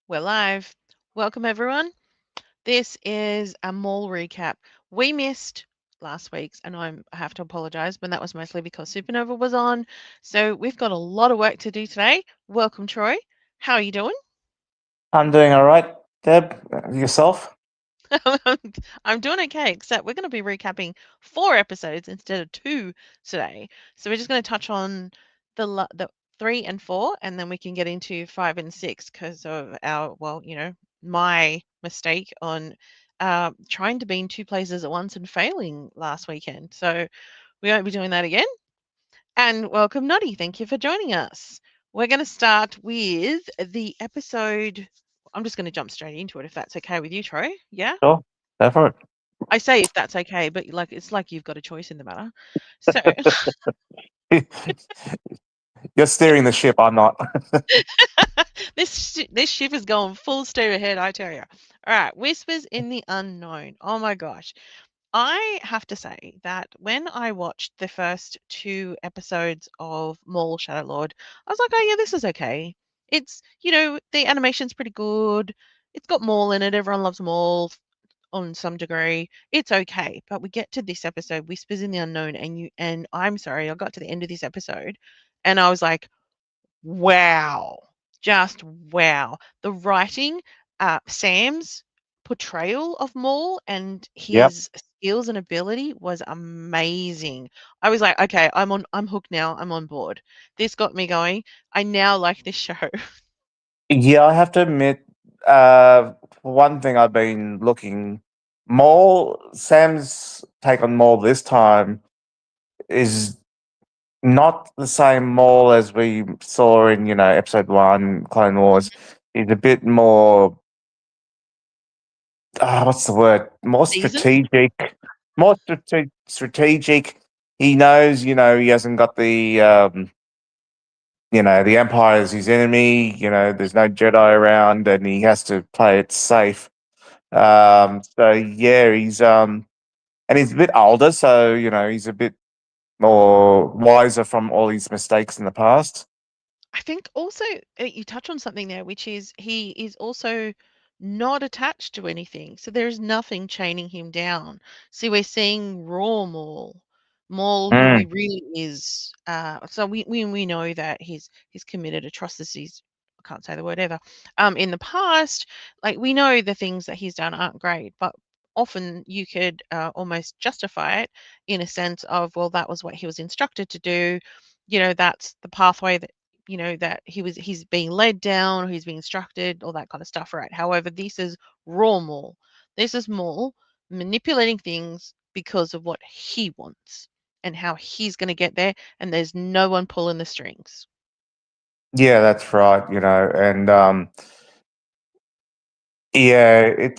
We're live. Welcome, everyone. This is a Maul recap. We missed last week's, and I have to apologise, but that was mostly because Supernova was on. So we've got a lot of work to do today. Welcome, Troy. How are you doing? I'm doing all right, Deb. Yourself? I'm doing okay, except we're going to be recapping 4 episodes instead of 2 today. So we're just going to touch on the 3 and 4, and then we can get into 5 and 6 because of my mistake on trying to be in 2 places at once and failing last weekend. So we won't be doing that again. And welcome, Noddy. Thank you for joining us. We're going to start with the episode. I'm just going to jump straight into it if that's okay with you, Troy. Yeah? Sure, go for I say if that's okay, but it's like you've got a choice in the matter. So it. You're steering the ship. I'm not. this ship is going full steam ahead, I tell you. All right, Whispers in the Unknown. Oh my gosh. I have to say that when I watched the first 2 episodes of Maul Shadow Lord, I was like, oh yeah, this is okay. It's the animation's pretty good. It's got Maul in it. Everyone loves Maul on some degree. It's okay. But we get to this episode, Whispers in the Unknown, and I'm sorry, I got to the end of this episode and I was like, wow. Just wow. The writing, Sam's portrayal of Maul and Yep. his skills and ability was amazing. I was like, okay, I'm hooked now. I'm on board. This got me going. I now like this show. Yeah, I have to admit, for one thing, I've been looking. Sam's take on Maul this time is not the same Maul as we saw in, episode one, Clone Wars. He's a bit more, what's the word? More Season? strategic. More strategic. He knows, he hasn't got the Empire is his enemy. There's no Jedi around, and he has to play it safe. So yeah, and he's a bit older, so he's a bit more wiser from all his mistakes in the past. I think also you touch on something there, which is he is also not attached to anything. So there is nothing chaining him down. See, we're seeing raw Maul, Maul who he Mm, really is. So we know that he's committed atrocities. I can't say the word ever. In the past, like we know the things that he's done aren't great, but often you could almost justify it in a sense of, well, that was what he was instructed to do. That's the pathway that he's being led down, or he's being instructed, all that kind of stuff, right? However, this is raw Maul. This is Maul manipulating things because of what he wants and how he's going to get there, and there's no one pulling the strings. yeah, that's right. And yeah,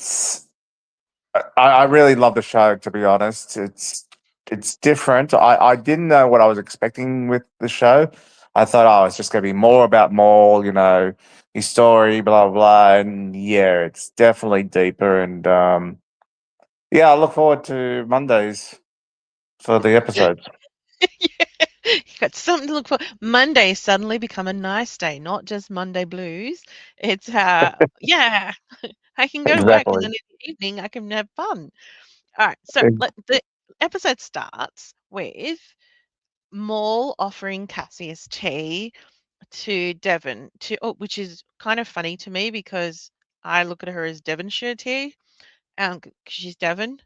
I really love the show. To be honest, it's different. I didn't know what I was expecting with the show. I thought, oh, it's just going to be more about Maul, his story, blah blah blah. And yeah, it's definitely deeper. And yeah, I look forward to Mondays for the episodes. Yeah, you got something to look for. Monday suddenly become a nice day, not just Monday blues. It's yeah, I can go to work and Exactly. then in the evening I can have fun. All right, so Ex- the episode starts with Maul offering Cassius tea to Devon which is kind of funny to me because I look at her as Devonshire tea, 'cause she's Devon.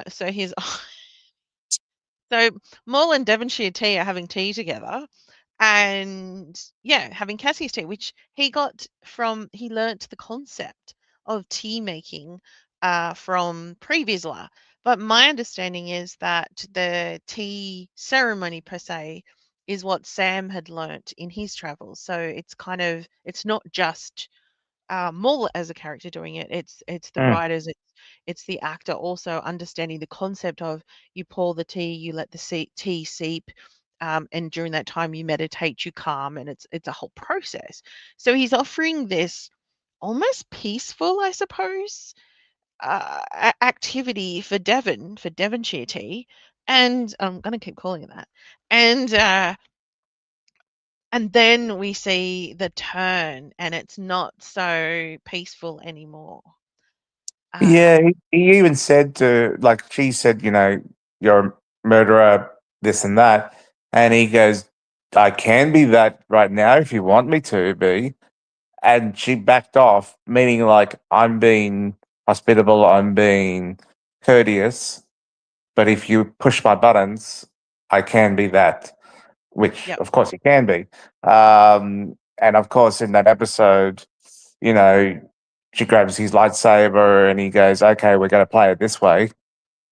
So he's so Maul and Devonshire tea are having tea together, and yeah, having Cassie's tea, which he learnt the concept of tea making from pre-Vizsla. But my understanding is that the tea ceremony per se is what Sam had learnt in his travels. So it's not just Maul as a character doing it. It's the mm. writers. It's the actor also understanding the concept of you pour the tea, you let the tea seep, and during that time you meditate, you calm, and it's a whole process. So he's offering this almost peaceful, I suppose, activity for Devonshire tea, and I'm going to keep calling it that. And And then we see the turn, and it's not so peaceful anymore. Yeah, Um, he even said to, like, she said, you're a murderer, this and that. And he goes, I can be that right now if you want me to be. And she backed off, meaning like, I'm being hospitable, I'm being courteous. But if you push my buttons, I can be that, which yep. of course he can be. And of course, in that episode, you know, she grabs his lightsaber and he goes, "Okay, we're going to play it this way,"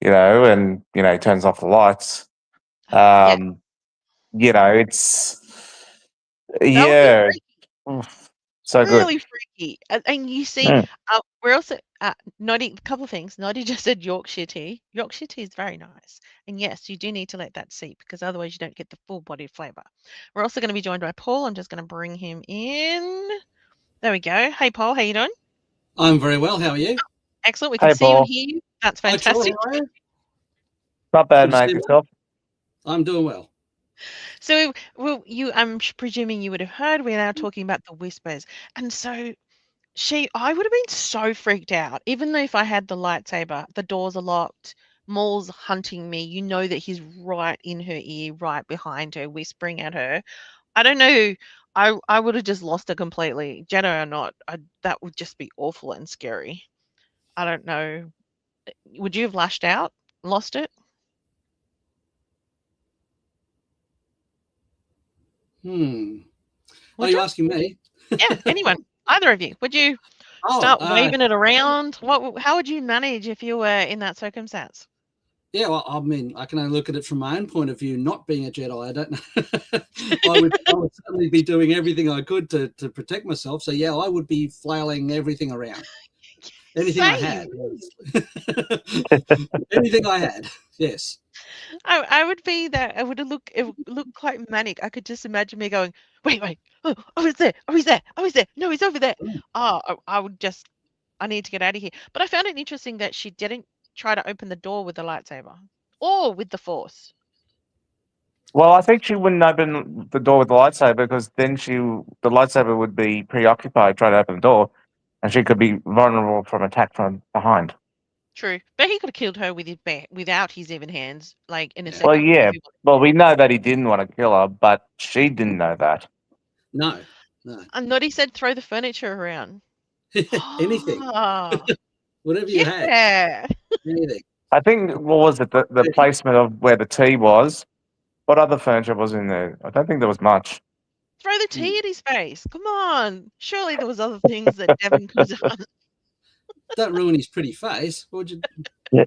and he turns off the lights. Yeah, Um, it's that would be yeah, oof, so good. really freaky. And you see, Mm. we're also Noddy. A couple of things. Noddy just said Yorkshire tea. Yorkshire tea is very nice, and yes, you do need to let that seep because otherwise you don't get the full body flavour. We're also going to be joined by Paul. I'm just going to bring him in. There we go. Hey, Paul, how you doing? I'm very well. How are you? Excellent. We can Hey, see you and Paul, hear you. That's Hi, Troy. fantastic. How are you? not bad, Good to see mate. you, mate. Yourself? I'm doing well. So, well, presuming you would have heard we're now talking about the whispers, and so I would have been so freaked out, even though if I had the lightsaber, the doors are locked, Maul's hunting me, you know that he's right in her ear, right behind her, whispering at her. I don't know. I would have just lost it completely, Jedi or not. That would just be awful and scary. I don't know. Would you have lashed out, lost it? Hmm. Are Would you you? asking me? Yeah, anyone, either of you. Would you Oh, start waving it around? How would you manage if you were in that circumstance? yeah. Well, I mean, I can only look at it from my own point of view. Not being a Jedi, I don't know. I would certainly be doing everything I could to protect myself. So yeah, I would be flailing everything around, anything I had, Same. anything I had. Yes. I would be that. It would look quite manic. I could just imagine me going, wait, wait, oh, he's there, oh, he's there, oh, he's there, no, he's over there. Mm. Oh, I would just, I need to get out of here. But I found it interesting that she didn't try to open the door with the lightsaber or with the Force. Well, I think she wouldn't open the door with the lightsaber because then the lightsaber would be preoccupied trying to open the door, and she could be vulnerable from attack from behind. True, but he could have killed her with without his even hands, like in a Yeah. Well, second if yeah. he wanted. Well, we know that he didn't want to kill her, but she didn't know that. No. No. And Noddy said, throw the furniture around. Anything, Ah, whatever you had, yeah. anything. I think, what was it, the placement of where the tea was? What other furniture was in there? I don't think there was much. Throw the Hmm. tea at his face. Come on. Surely there was other things that Devon could have done. Don't ruin his pretty face. What would you? Yeah,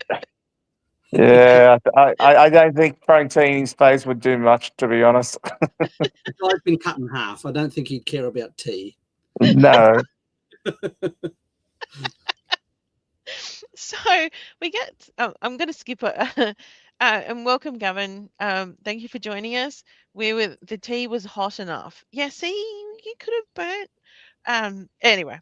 yeah. I don't think throwing tea in his face would do much, to be honest. The guy's been cut in half. I don't think he'd care about tea. No. So we get. I'm going to skip it. And welcome, Gavin. Thank you for joining us. The tea was hot enough. Yeah, see, you could have burnt. Anyway,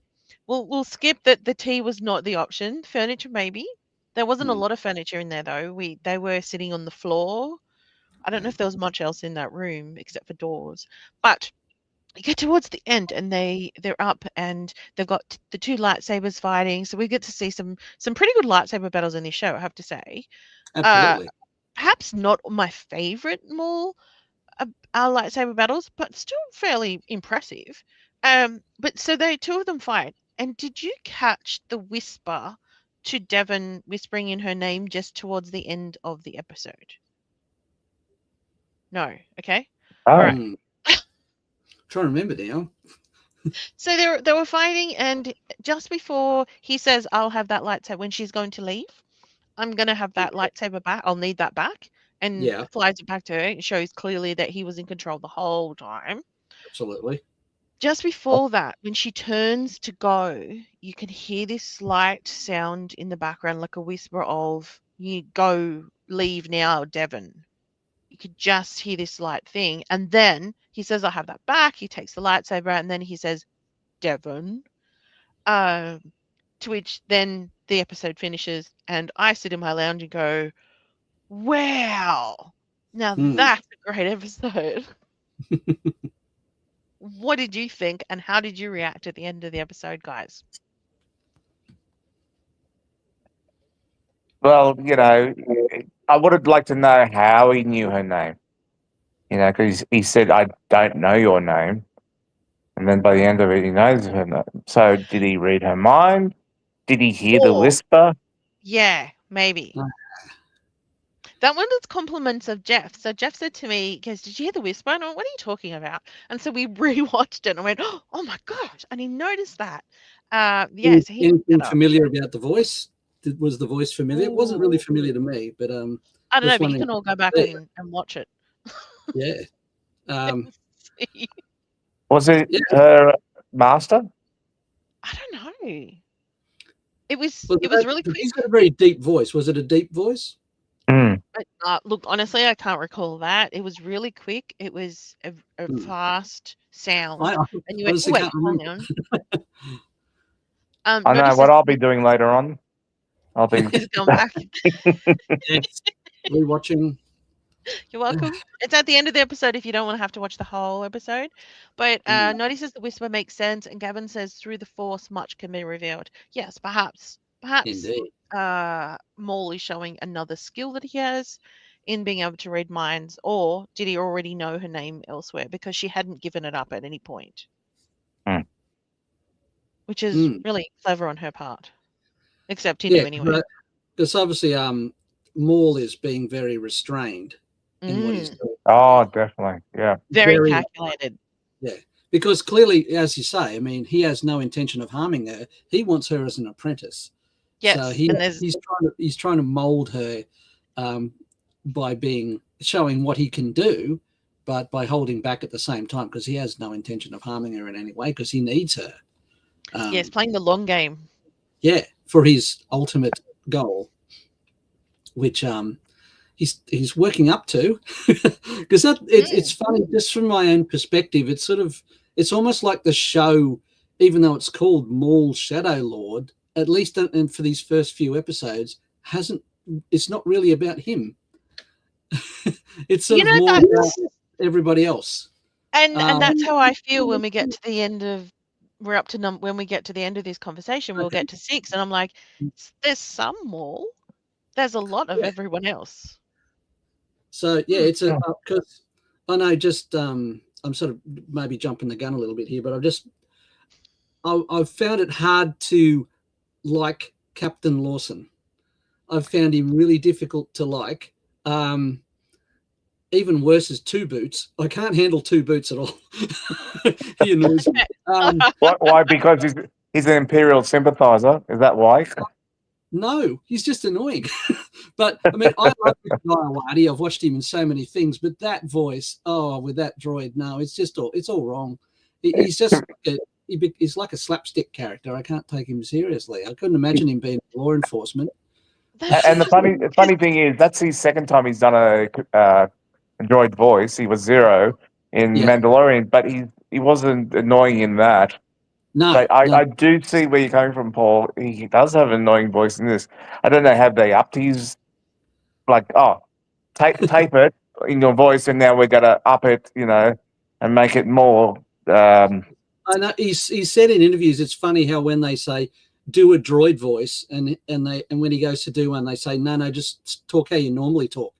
we'll skip that. The tea was not the option. Furniture, maybe. There wasn't a Hmm. lot of furniture in there though. They were sitting on the floor. I don't know if there was much else in that room except for doors. But we get towards the end and they're up and they've got the two lightsabers fighting. So we get to see some pretty good lightsaber battles in this show, I have to say. Uh Absolutely. Perhaps not my favorite more our lightsaber battles, but still fairly impressive. But so they two of them fight. And did you catch the whisper to Devon whispering in her name just towards the end of the episode? No. Okay. All Oh. right. Hmm. Trying to remember now. So they were fighting, and just before he says, "I'll have that lightsaber," when she's going to leave, I'm gonna have that lightsaber back. I'll need that back, and Yeah, flies it back to her. It shows clearly that he was in control the whole time. absolutely. Just before that, when she turns to go, you can hear this slight sound in the background, like a whisper of "You go, leave now, Devon." You could just hear this slight thing, and then he says, "I'll have that back." He takes the lightsaber out, and then he says, "Devon." Um, to which then the episode finishes, and I sit in my lounge and go, "Wow! Now Hmm. that's a great episode." what did you think, and how did you react at the end of the episode, guys? Well, I would have liked to know how he knew her name. Because he said, "I don't know your name," and then by the end of it, he knows her name. So, did he read her mind? Did he hear the Or whisper? yeah, maybe. Uh. That one was compliments of Jeff. So Jeff said to me, he goes, "Did you hear the whisper?" And I went, "What are you talking about?" And so we rewatched it and I went, "Oh my gosh." And he noticed that. Yeah, so he picked that Anything up. familiar about the voice? Was the voice familiar? It wasn't really Ooh. familiar to me, but I don't know, just but you wondering. can all go back Yeah, and watch it. yeah, um, See. Was it yeah. her master? I don't know. It was But it was really he's quick. got a very deep voice. Was it a deep voice? Mm. Look, honestly, I can't recall that. It was really quick. It was a Hmm. fast sound, I and you went, "Oh honestly wait, can't hold remember. on." I Noddy know says what I'll be doing later on. I'll be. he's gone back. Yes, rewatching. You're welcome. It's at the end of the episode if you don't want to have to watch the whole episode. But Noddy says the whisper makes sense, and Gavin says through the Force much can be revealed. Yes, perhaps Indeed. Maul is showing another skill that he has in being able to read minds, or did he already know her name elsewhere because she hadn't given it up at any point, Mm. which is Mm. really clever on her part. Except he Yeah, knew anyway. because obviously, Maul is being very restrained in what he's Mm, doing. Oh, definitely. Yeah. very Very, calculated. yeah. Because clearly, as you say, I mean, he has no intention of harming her. He wants her as an apprentice. So Yes, and there's he's trying to mold her by showing what he can do, but by holding back at the same time because he has no intention of harming her in any way because he needs her. yes, playing the long game. Yeah, for his ultimate goal, which he's working up to. Because it's funny just from my own perspective. It's almost like the show, even though it's called Maul Shadow Lord, at least and for these first few episodes, it's not really about him. It's sort You of know, more about everybody else. and that's how I feel when we get to the end of we're up to when we get to the end of this conversation, we'll get to 6, and I'm like, there's some more. There's a lot of Yeah. everyone else. So yeah, it's a because I know just I'm sort of maybe jumping the gun a little bit here, but I've found it hard to like Captain Lawson. I've found him really difficult to like. Even worse is Two Boots. I can't handle Two Boots at all. He annoys me. Why? Because he's an imperial sympathizer. Is that why? No, he's just annoying. But I mean, I love this guy Awadi. I've watched him in so many things, but that voice, with that droid, no, it's all wrong. He's just he's like a slapstick character. I can't take him seriously. I couldn't imagine him being law enforcement. And the funny thing is, that's his second time he's done a droid voice. He was Zero in Yeah, Mandalorian, but he wasn't annoying in that. no, But no, I do see where you're coming from, Paul. He does have an annoying voice in this. I don't know, have they upped his, like, tape it in your voice, and now we're gonna up it, and make it more. I know he's said in interviews. It's funny how when they say do a droid voice, and when he goes to do one, they say no, just talk how you normally talk.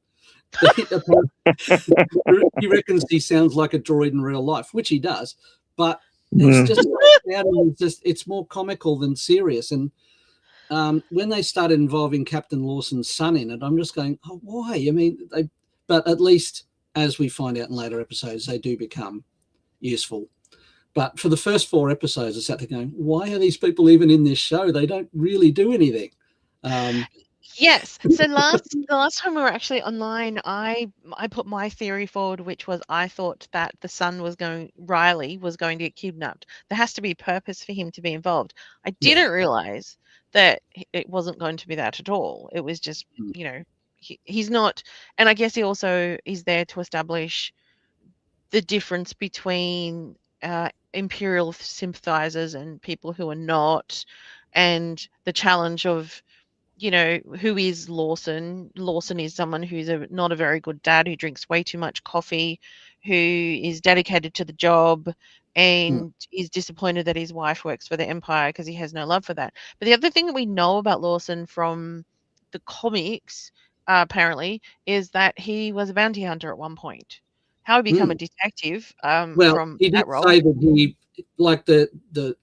He reckons he sounds like a droid in real life, which he does, but it's just it's more comical than serious. And when they started involving Captain Lawson's son in it, I'm just going, oh, why? I mean, but at least as we find out in later episodes, they do become useful. But for the first 4 episodes, I sat there going, why are these people even in this show? They don't really do anything. Yes. So the last time we were actually online, I put my theory forward, which was I thought that the son Riley was going to get kidnapped. There has to be purpose for him to be involved. I didn't realize that it wasn't going to be that at all. It was just, he's not, and I guess he also is there to establish the difference between imperial sympathizers and people who are not, and the challenge of who is Lawson. Lawson is someone who's not a very good dad, who drinks way too much coffee, who is dedicated to the job, and is disappointed that his wife works for the Empire because he has no love for that. But the other thing that we know about Lawson from the comics, apparently, is that he was a bounty hunter at one point. How he become a detective Well, from he did that role. say that he, like the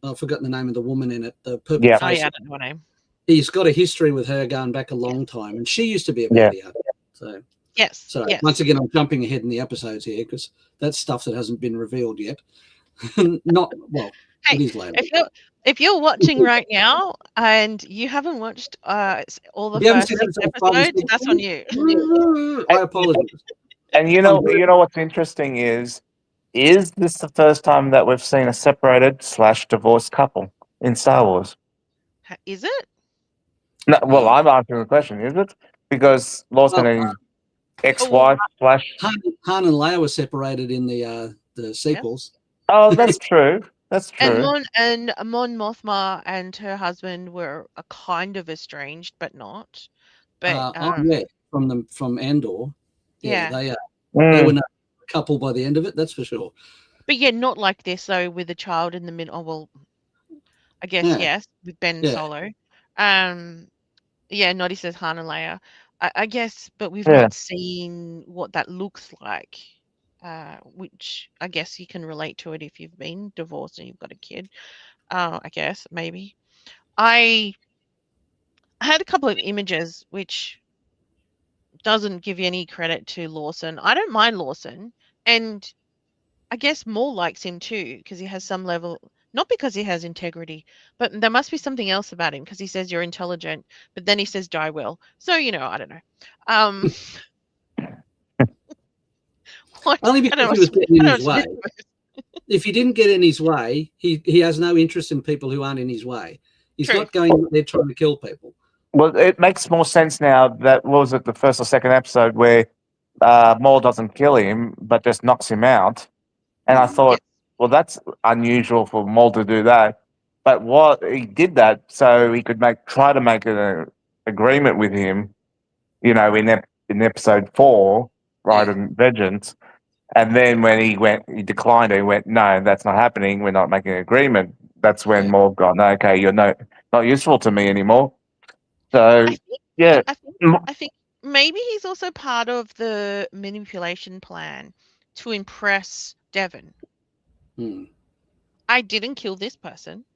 I've forgotten the name of the woman in it, the purple Yeah. Oh face. yeah, I don't know her name. He's got a history with her going back a long time, and she used to be a Yeah. bounty hunter. So, Yes. Yes. once again, I'm jumping ahead in the episodes here because that's stuff that hasn't been revealed yet. Not well, Hey, it is later. if you're watching right now and you haven't watched all the If you haven't first seen 6 episode 5 and episodes, 6, that's on you. I apologize. And you know what's interesting is this the first time that we've seen a separated / divorced couple in Star Wars? Is it? No, well, I'm asking the question, is it? Because Lawson Well, and his Oh, well, ex-wife / Han and Leia were separated in the yeah. sequels. Oh, that's true. That's And true. Mon Mothma and her husband were a kind of estranged, but not. But Yeah, from Andor. Yeah, yeah. they were Mm, no couple by the end of it. That's for sure. But yeah, not like this though, with a child in the middle. Oh well, I guess Yeah, yes, with Ben yeah. Solo. Um, yeah, Noddy says Han and Leia. I guess, but we've yeah. not seen what that looks like. Which I guess you can relate to it if you've been divorced and you've got a kid. I guess maybe. I had a couple of images which doesn't give you any credit to Lawson. I don't mind Lawson, and I guess Maul likes him too because he has some level. Not because he has integrity, but there must be something else about him because he says you're intelligent, but then he says die well. So I don't know. Um, what Only I don't because know. he was getting in I his don't way. If he didn't get in his way, he has no interest in people who aren't in his way. He's True. not going there trying to kill people. Well, it makes more sense now that what was it the first or second episode where Maul doesn't kill him but just knocks him out, and I thought, Yes. well, that's unusual for Maul to do that. But what he did that so he could try to make an agreement with him, in episode 4, right, Yeah. in Vengeance. And then when he declined it. He went, "No, that's not happening. We're not making an agreement." That's when Yeah. Maul got, "No, okay, you're not useful to me anymore." So I think. yeah, I think. m- I think maybe he's also part of the manipulation plan to impress Devon. Hmm. I didn't kill this person.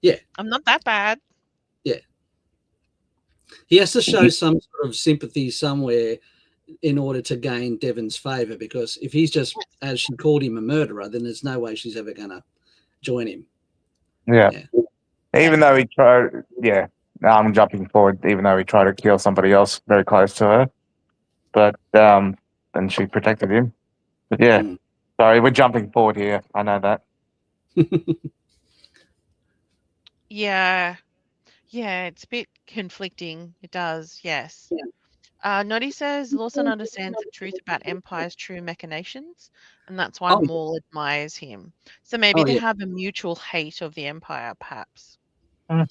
Yeah. I'm not that bad. Yeah. He has to show some sort of sympathy somewhere in order to gain Devon's favour, because if he's just, as she called him, a murderer, then there's no way she's ever going to join him. yeah. Yeah. Even though he tried, yeah. Now I'm jumping forward. Even though he tried to kill somebody else very close to her, but and she protected him. But yeah, Mm. sorry, we're jumping forward here. I know that. Yeah. Yeah, it's a bit conflicting. It does, yes. Noddy says Lawson understands the truth about Empire's true machinations, and that's why Oh, Maul admires him. So maybe they yeah. have a mutual hate of the Empire, perhaps. Yeah,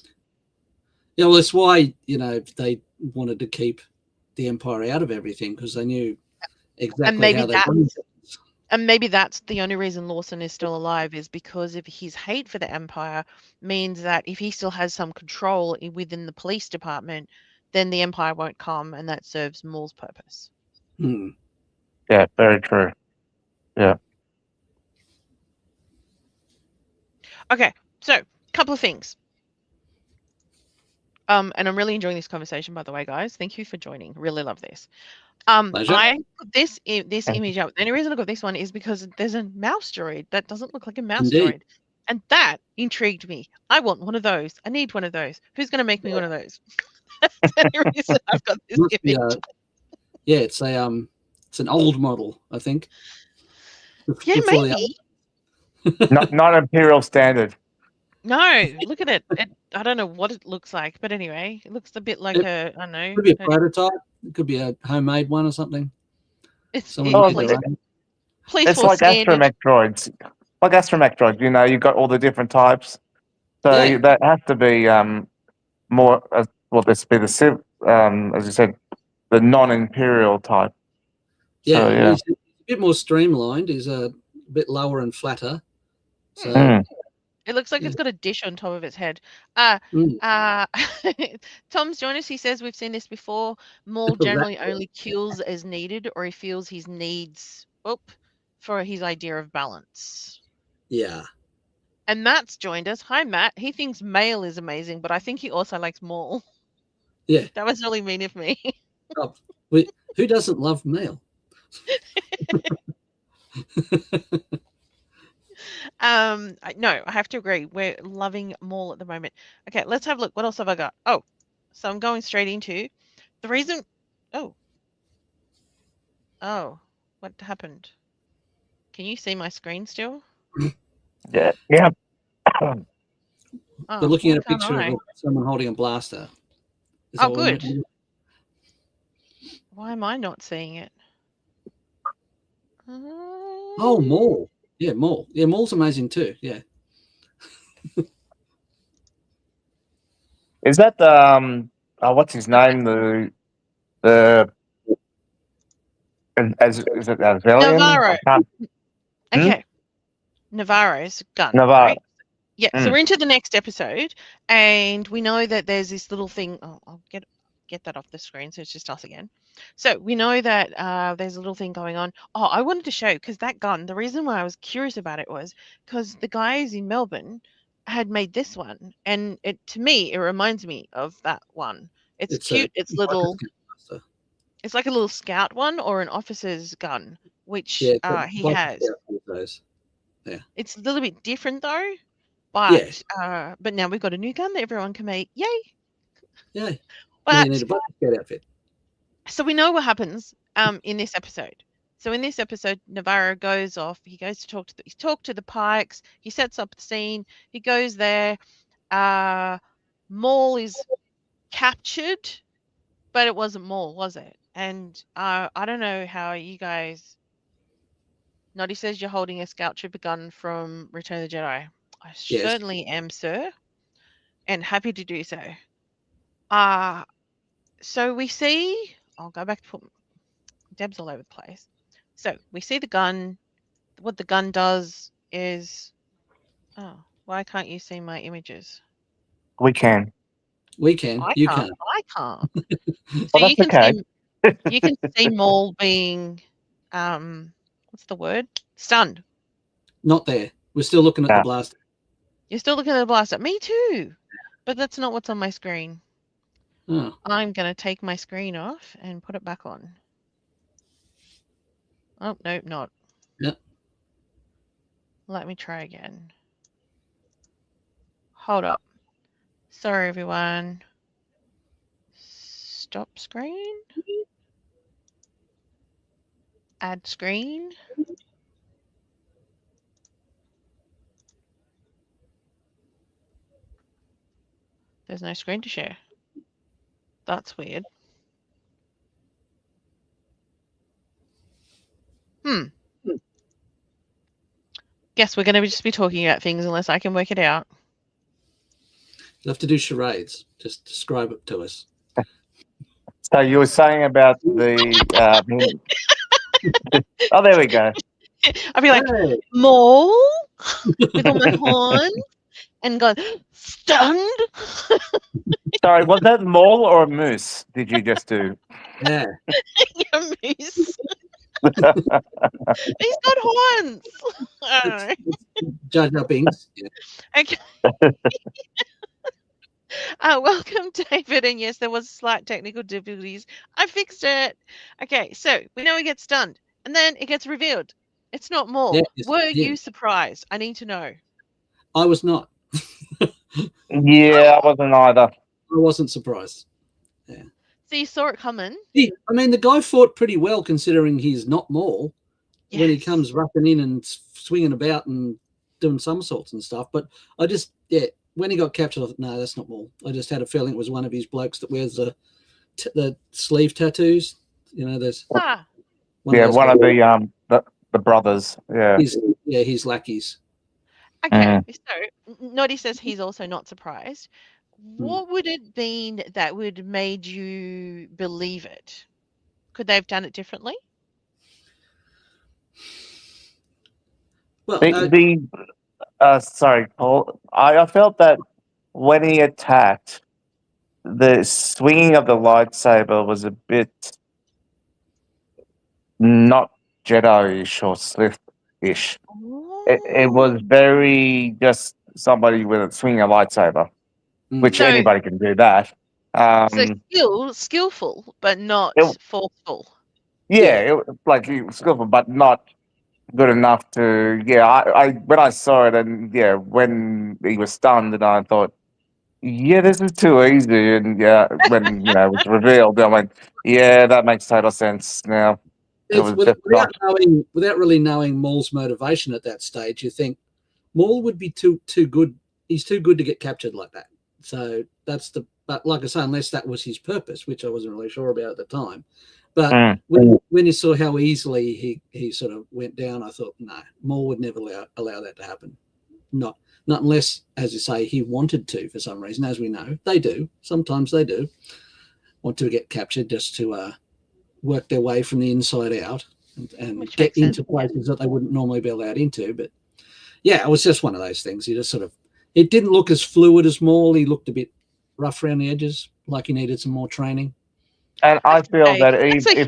well, that's why, they wanted to keep the Empire out of everything, because they knew exactly how they done it. And maybe that's the only reason Lawson is still alive, is because of his hate for the Empire means that if he still has some control within the police department, then the Empire won't come, and that serves Maul's purpose. Hmm. Yeah, very true. Yeah. Okay, so a couple of things. And I'm really enjoying this conversation, by the way, guys. Thank you for joining. Really love this. Pleasure. I put this image up. The only reason I got this one is because there's a mouse droid that doesn't look like a mouse Indeed. droid, and that intrigued me. I want one of those. I need one of those. Who's going to make me one of those? That's the only reason I've got this Must be image. yeah, it's an old model, I think. Yeah, Before the maybe. not Imperial standard. No, look at it. I don't know what it looks like, but anyway, it looks a bit like I don't know. Could be a prototype. It could be a homemade one or something. It's Someone Oh, made it's it. please It's for like standard. astromech droids. Like astromech droids, you've got all the different types. So Yeah. that has to be more. This be the as you said, the non-imperial type. Yeah, So, yeah. he's a bit more streamlined. He's a bit lower and flatter. So Mm. It looks like Yeah. it's got a dish on top of its head. mm, Tom's joined us. He says we've seen this before. Maul generally only kills as needed, or he feels his needs up for his idea of balance. yeah. And Matt's joined us. Hi, Matt. He thinks Mail is amazing, but I think he also likes Maul. Yeah. That was really mean of me. Oh, who doesn't love Mail? No, I have to agree. We're loving Maul at the moment. Okay, let's have a look. What else have I got? Oh, so I'm going straight into the reason. Oh, oh, what happened? Can you see my screen still? Yeah. Yeah. Oh, We're looking why at a can't picture I? of someone holding a blaster. Is Oh, that what we're meant good. to do? Why am I not seeing it? Oh, Maul. Yeah, Maul. Yeah, Maul's amazing too. Yeah. Is that what's his name? The as is it Azelian? Navarro. I can't. Hmm? Okay, Navarro's gun, Navarre. right? Yeah, so Mm. we're into the next episode, and we know that there's this little thing. Oh, I'll get that off the screen, so it's just us again. So we know that there's a little thing going on. Oh, I wanted to show because that gun. The reason why I was curious about it was because the guys in Melbourne had made this one, and it to me it reminds me of that one. It's It's a cute. It's little. blaster. It's like a little scout one or an officer's gun, which Yeah, it's a he blaster has. scout with those. Yeah. It's a little bit different though. Yeah. But now we've got a new gun that everyone can make. Yay! Yeah. Now you need But a blaster scout outfit. so we know what happens in this episode. So in this episode, Navarro goes off. He goes to talk to the Pikes. He sets up the scene. He goes there. Maul is captured, but it wasn't Maul, was it? And I don't know how you guys. Noddy says you're holding a scout trooper gun from Return of the Jedi. I Yes. certainly am, sir, and happy to do so. So we see. I'll go back to put Deb's all over the place. So we see the gun. What the gun does is. Oh, why can't you see my images? We can. We can. I You can't. can't. I can't. So Well, you that's can okay. see. You can see Maul being. What's the word? Stunned. Not there. We're still looking at the Yeah. blaster. You're still looking at the blaster. Me too. But that's not what's on my screen. Oh. I'm going to take my screen off and put it back on. Oh, nope, not. Yep. Let me try again. Hold up. Sorry, everyone. Stop screen. Add screen. There's no screen to share. That's weird. Guess we're going to just be talking about things unless I can work it out. You'll have to do charades. Just describe it to us. So you were saying about the. Oh, there we go. I'll be like, Hey. Maul with all my horns and go, stunned. Sorry, was that mole or a moose? Did you just do? Yeah. Yeah, moose. He's got horns. I don't know. Jar Jar Binks. Yeah. Okay. Welcome, David. And yes, there was slight technical difficulties. I fixed it. Okay, so we know he gets stunned, and then it gets revealed. It's not Maul. Yeah, it's Were him. you surprised? I need to know. I was not. Yeah, I wasn't either. I wasn't surprised. So you saw it coming. I mean, the guy fought pretty well considering he's not Maul. When he Yes. comes rushing in and swinging about and doing somersaults and stuff. But I just, when he got captured, I thought, no, that's not Maul. I just had a feeling it was one of his blokes that wears the sleeve tattoos. You know, there's Ah, one Yeah, of those one of guys. the brothers. Yeah. His lackeys. okay. So Noddy says he's also not surprised. Hmm. What would it been that would made you believe it? Could they have done it differently? Well, The Sorry, Paul. I felt that when he attacked, the swinging of the lightsaber was a bit not Jedi-ish or Sith-ish. It was Oh. very just somebody with a swinging a lightsaber, which So anybody can do that. so Um, skillful, but not it, forceful. yeah, like he was skillful, but not good enough to. Yeah, I when I saw it, and yeah, when he was stunned, and I thought, yeah, this is too easy. And yeah, when it was revealed, I went, yeah, that makes total sense now. It It's was just not. without really knowing Maul's motivation at that stage. You think Maul would be too good. He's too good to get captured like that. So that's the. But like I say, unless that was his purpose, which I wasn't really sure about at the time. But Mm. when you saw how easily he sort of went down, I thought, no, Maul would never allow that to happen. Not unless, as you say, he wanted to for some reason. As we know, they do. Sometimes they do want to get captured just to work their way from the inside out and Which get makes sense. into places that they wouldn't normally be allowed into. But yeah, it was just one of those things. He just sort of, it didn't look as fluid as Maul. He looked a bit rough around the edges, like he needed some more training. And I Have to feel say, that that's a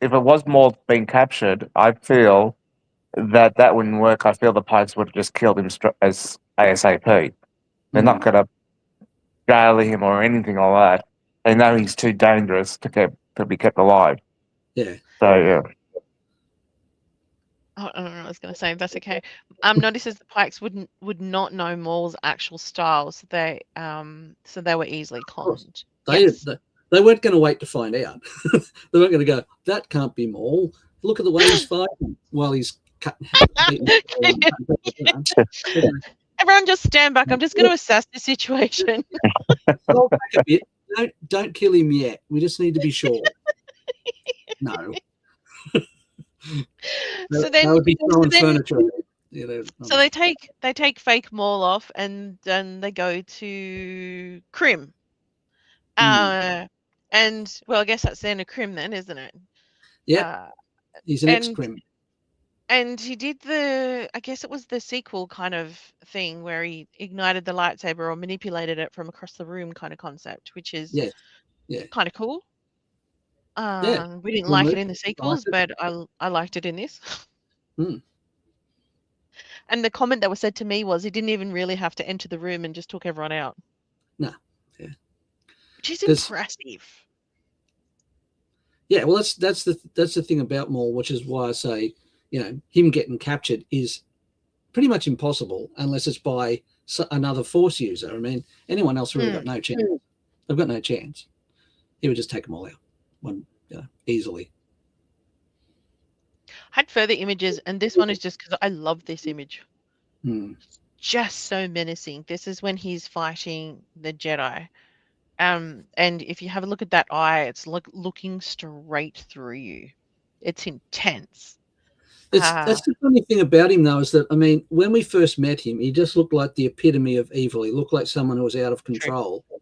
if it was more being captured, I feel that wouldn't work. I feel the Pikes would have just killed him as ASAP. They're not going to jail him or anything like that. They know he's too dangerous to be kept alive. Yeah. So yeah. I don't know what I was going to say. That's okay. Notices the Pikes would not know Maul's actual style, so they were easily conned. Yes. They weren't going to wait to find out. They weren't going to go, that can't be Maul. Look at the way he's fighting while he's cutting. Everyone just stand back. I'm just going to assess the situation. Hold back a bit. Don't kill him yet. We just need to be sure. No. So then, that would be throwing furniture. So they take fake Maul off, and then they go to Crim. And well, I guess that's the end of Crim then, isn't it? Yeah. He's an ex-Crim. And he did I guess it was the sequel kind of thing where he ignited the lightsaber or manipulated it from across the room kind of concept, which is kind of cool. We didn't like it in the sequels, but I liked it in this. And the comment that was said to me was he didn't even really have to enter the room and just took everyone out. No. Yeah. Which is impressive. Yeah, well, that's the thing about Maul, which is why I say, him getting captured is pretty much impossible unless it's by another Force user. I mean, anyone else really got no chance. They've got no chance. He would just take them all out, easily. I had further images, and this one is just because I love this image. Just so menacing. This is when he's fighting the Jedi. And if you have a look at that eye, it's looking straight through you. It's intense. That's the funny thing about him, though, is that, I mean, when we first met him, he just looked like the epitome of evil. He looked like someone who was out of control. True.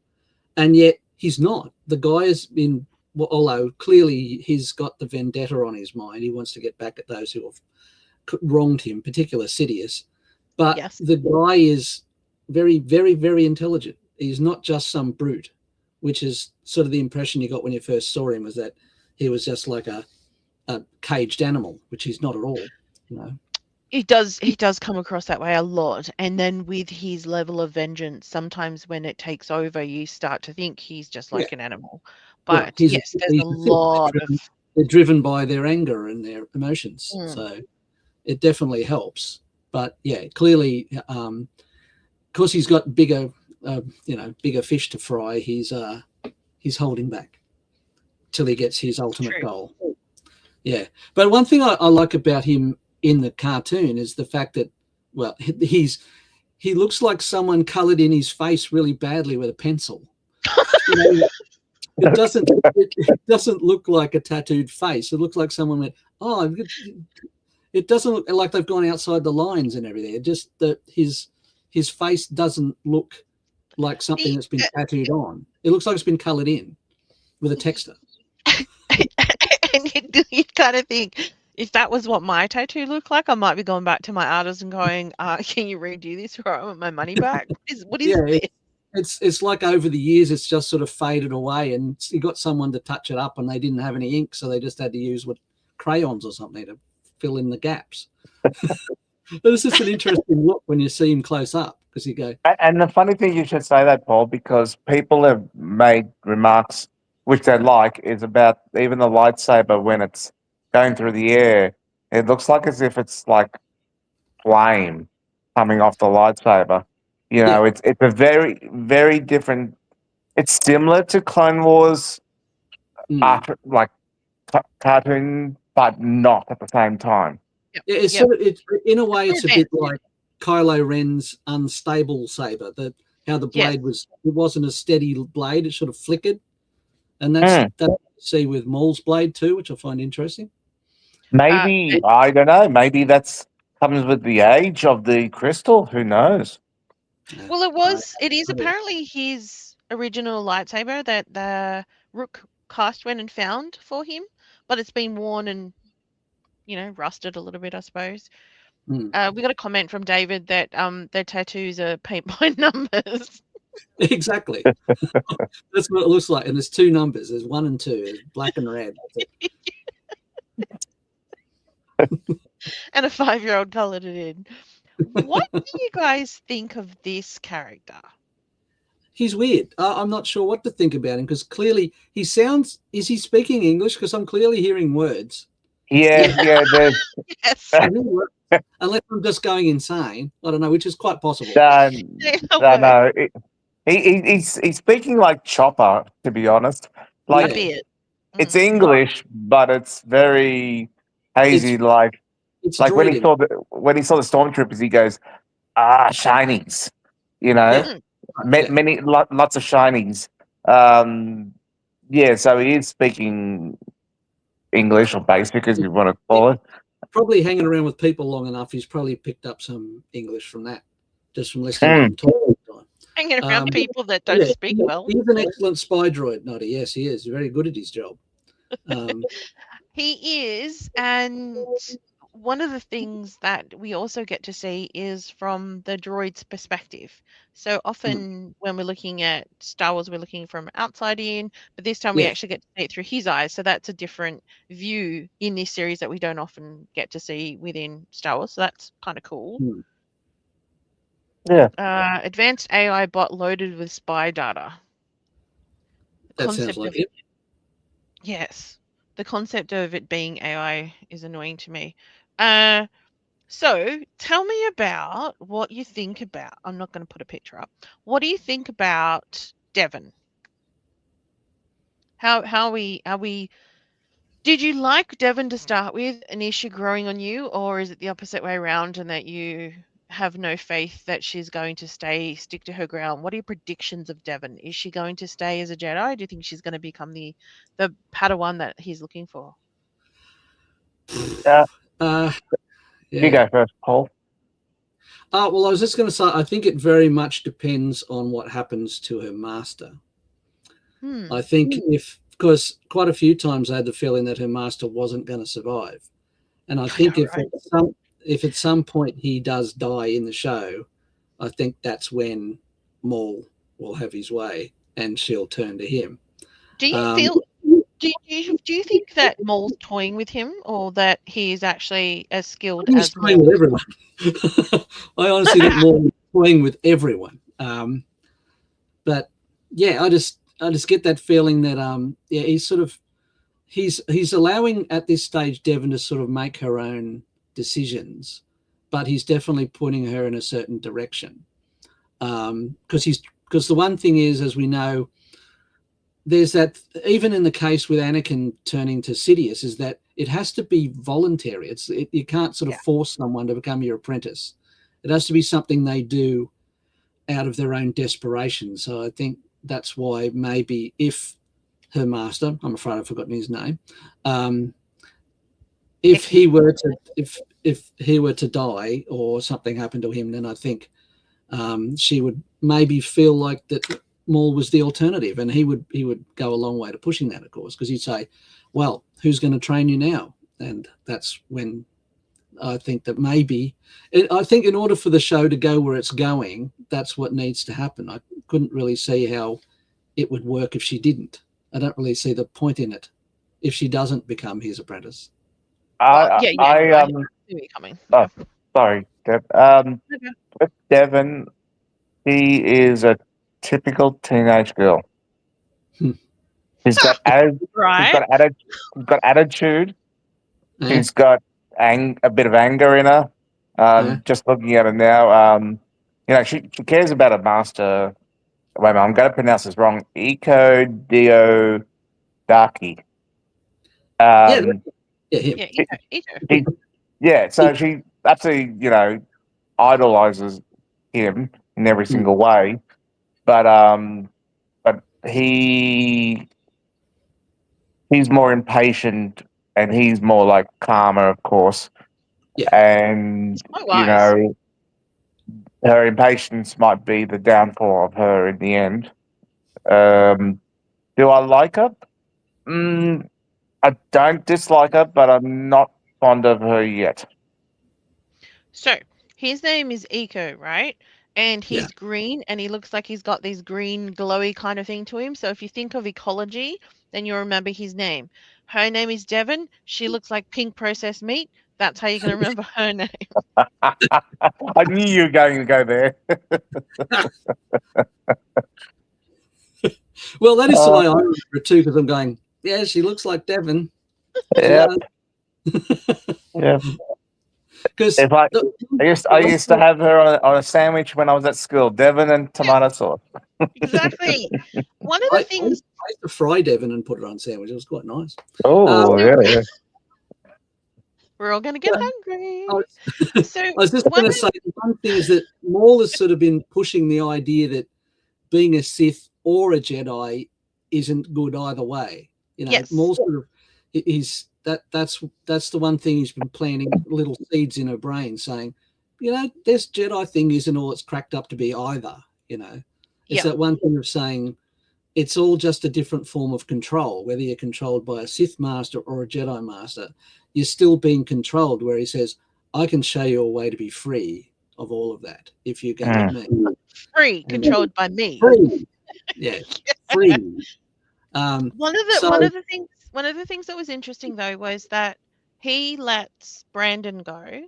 And yet he's not. The guy has been, although clearly he's got the vendetta on his mind. He wants to get back at those who have wronged him, particularly Sidious. But the guy is very, very, very intelligent. He's not just some brute, which is sort of the impression you got when you first saw him, was that he was just like a caged animal, which he's not at all. He does come across that way a lot. And then with his level of vengeance, sometimes when it takes over, you start to think he's just like an animal. But there's a lot they're driven by their anger and their emotions. So it definitely helps. But yeah, clearly, because he's got bigger fish to fry, he's holding back till he gets his ultimate goal. Yeah, but one thing I like about him in the cartoon is the fact that, well, he looks like someone coloured in his face really badly with a pencil. It doesn't look like a tattooed face. It looks like someone went, it doesn't look like they've gone outside the lines and everything. It just that his face doesn't look like something that's been tattooed on. It looks like it's been coloured in with a texture. And you kind of think, If that was what my tattoo looked like, I might be going back to my artist and going, "Can you redo this, or I want my money back? What is Yeah, this?" it's like over the years, it's just sort of faded away, and you got someone to touch it up, and they didn't have any ink, so they just had to use crayons or something to fill in the gaps. But it's just an interesting look when you see him close up, because you go, And the funny thing, you should say that, Paul, because people have made remarks which they like is about even the lightsaber when it's going through the air. It looks like as if it's like flame coming off the lightsaber. You yeah, know, it's a very very different. It's similar to Clone Wars art, like cartoon, but not at the same time. Yep, it's yep. sort of in a way, More it's a bit advanced, yeah. like Kylo Ren's unstable saber. How the Yes. blade it wasn't a steady blade; it sort of flickered, and that's what you see with Maul's blade too, which I find interesting. Maybe I don't know. Maybe that's comes with the age of the crystal. Who knows? Well, it is apparently his original lightsaber that the Rook cast went and found for him, but it's been worn and, rusted a little bit, I suppose. We got a comment from David that their tattoos are paint by numbers. Exactly. That's what it looks like. And there's two numbers. There's 1 and 2. There's black and red. And a 5-year-old colored it in. What do you guys think of this character? He's weird. I'm not sure what to think about him, because clearly is he speaking English? Because I'm clearly hearing words. Yeah, yeah. Yes. Unless I'm just going insane. I don't know, which is quite possible. No. He's speaking like Chopper, to be honest. Like a bit. it's English, but it's very hazy. It's like when he droid saw the stormtroopers, he goes, shinies. You know, lots of shinies. Yeah, so he is speaking English, or basic, as you want to call it. Probably hanging around with people long enough, he's probably picked up some English from that, just from listening to them talk all the time. Hanging around people that don't speak well. He's an excellent spy droid, Noddy. Yes, he is. He's very good at his job. He is, and one of the things that we also get to see is from the droid's perspective. So often when we're looking at Star Wars, we're looking from outside in, but this time we actually get to see it through his eyes. So that's a different view in this series that we don't often get to see within Star Wars. So that's kind of cool. Yeah. Advanced AI bot loaded with spy data. That sounds like it. Yes. The concept of it being AI is annoying to me. So tell me about what you think about. I'm not going to put a picture up. What do you think about Devon? How are we? Did you like Devon to start with, and is she growing on you, or is it the opposite way around, and that you have no faith that she's going to stick to her ground? What are your predictions of Devon? Is she going to stay as a Jedi? Do you think she's going to become the Padawan that he's looking for? You go first, Paul. Well, I was just going to say, I think it very much depends on what happens to her master. I think because quite a few times I had the feeling that her master wasn't going to survive. And I think if at some point he does die in the show, I think that's when Maul will have his way and she'll turn to him. Do you do you think that Maul's toying with him, or that he's actually as skilled as toying with everyone? I honestly think Maul is toying with everyone. But yeah, I just get that feeling that he's allowing at this stage Devon to sort of make her own decisions, but he's definitely putting her in a certain direction. Because the one thing is, as we know, there's that, even in the case with Anakin turning to Sidious, is that it has to be voluntary. You can't sort of force someone to become your apprentice. It has to be something they do out of their own desperation. So I think that's why maybe if her master, I'm afraid I've forgotten his name, if he were to die or something happened to him, then I think she would maybe feel like that Maul was the alternative, and he would go a long way to pushing that, of course, because he'd say, well, who's going to train you now? And that's when I think that maybe, I think in order for the show to go where it's going, that's what needs to happen. I couldn't really see how it would work if she didn't. I don't really see the point in it if she doesn't become his apprentice. Well, I, yeah, I, I um, see where you're coming. oh, Yeah. sorry, Deb. Okay. With Devon, he is a typical teenage girl. Hmm. He's got atti- he's Right. got he's got attitude. Eh? She's got a bit of anger in her. Eh? Just looking at her now, she cares about her master. Wait a minute, I'm going to pronounce this wrong. Iko Dio Daki. Yeah, Um, yeah, him. Yeah, she, Ito. she, yeah, so she absolutely, idolizes him in every Hmm. single way. But he's more impatient and he's more like calmer, of course. Yeah. And Quite wise. her impatience might be the downfall of her in the end. Um, do I like her? Mm, I don't dislike her, but I'm not fond of her yet. So his name is Eco, right? And Yeah. he's green and he looks like he's got this green glowy kind of thing to him. So if you think of ecology, then you'll remember his name. Her name is Devon. She looks like pink processed meat. That's how you're going to remember her name. I knew you were going to go there. Well, that is the Uh, way I remember it too, because I'm going, yeah, she looks like Devon. She yeah, does. yeah. Because If I, I used to have her on a sandwich when I was at school, Devon and Yeah, tomato sauce. exactly. One of the I things. used to fry Devon and put it on sandwich. It was quite nice. Oh, So yeah. we're all going to get I hungry. was, So I was just one going of to say, the one thing is that Maul has sort of been pushing the idea that being a Sith or a Jedi isn't good either way. yes, Maul sort of that's the one thing he's been planting little seeds in her brain, saying, this Jedi thing isn't all it's cracked up to be either. It's yeah, that one thing of saying it's all just a different form of control, whether you're controlled by a Sith master or a Jedi master, you're still being controlled, where he says, I can show you a way to be free of all of that if you go with Mm. me. free, controlled by me. Free. Yeah, free. So, One of the things that was interesting though was that he lets Brandon go.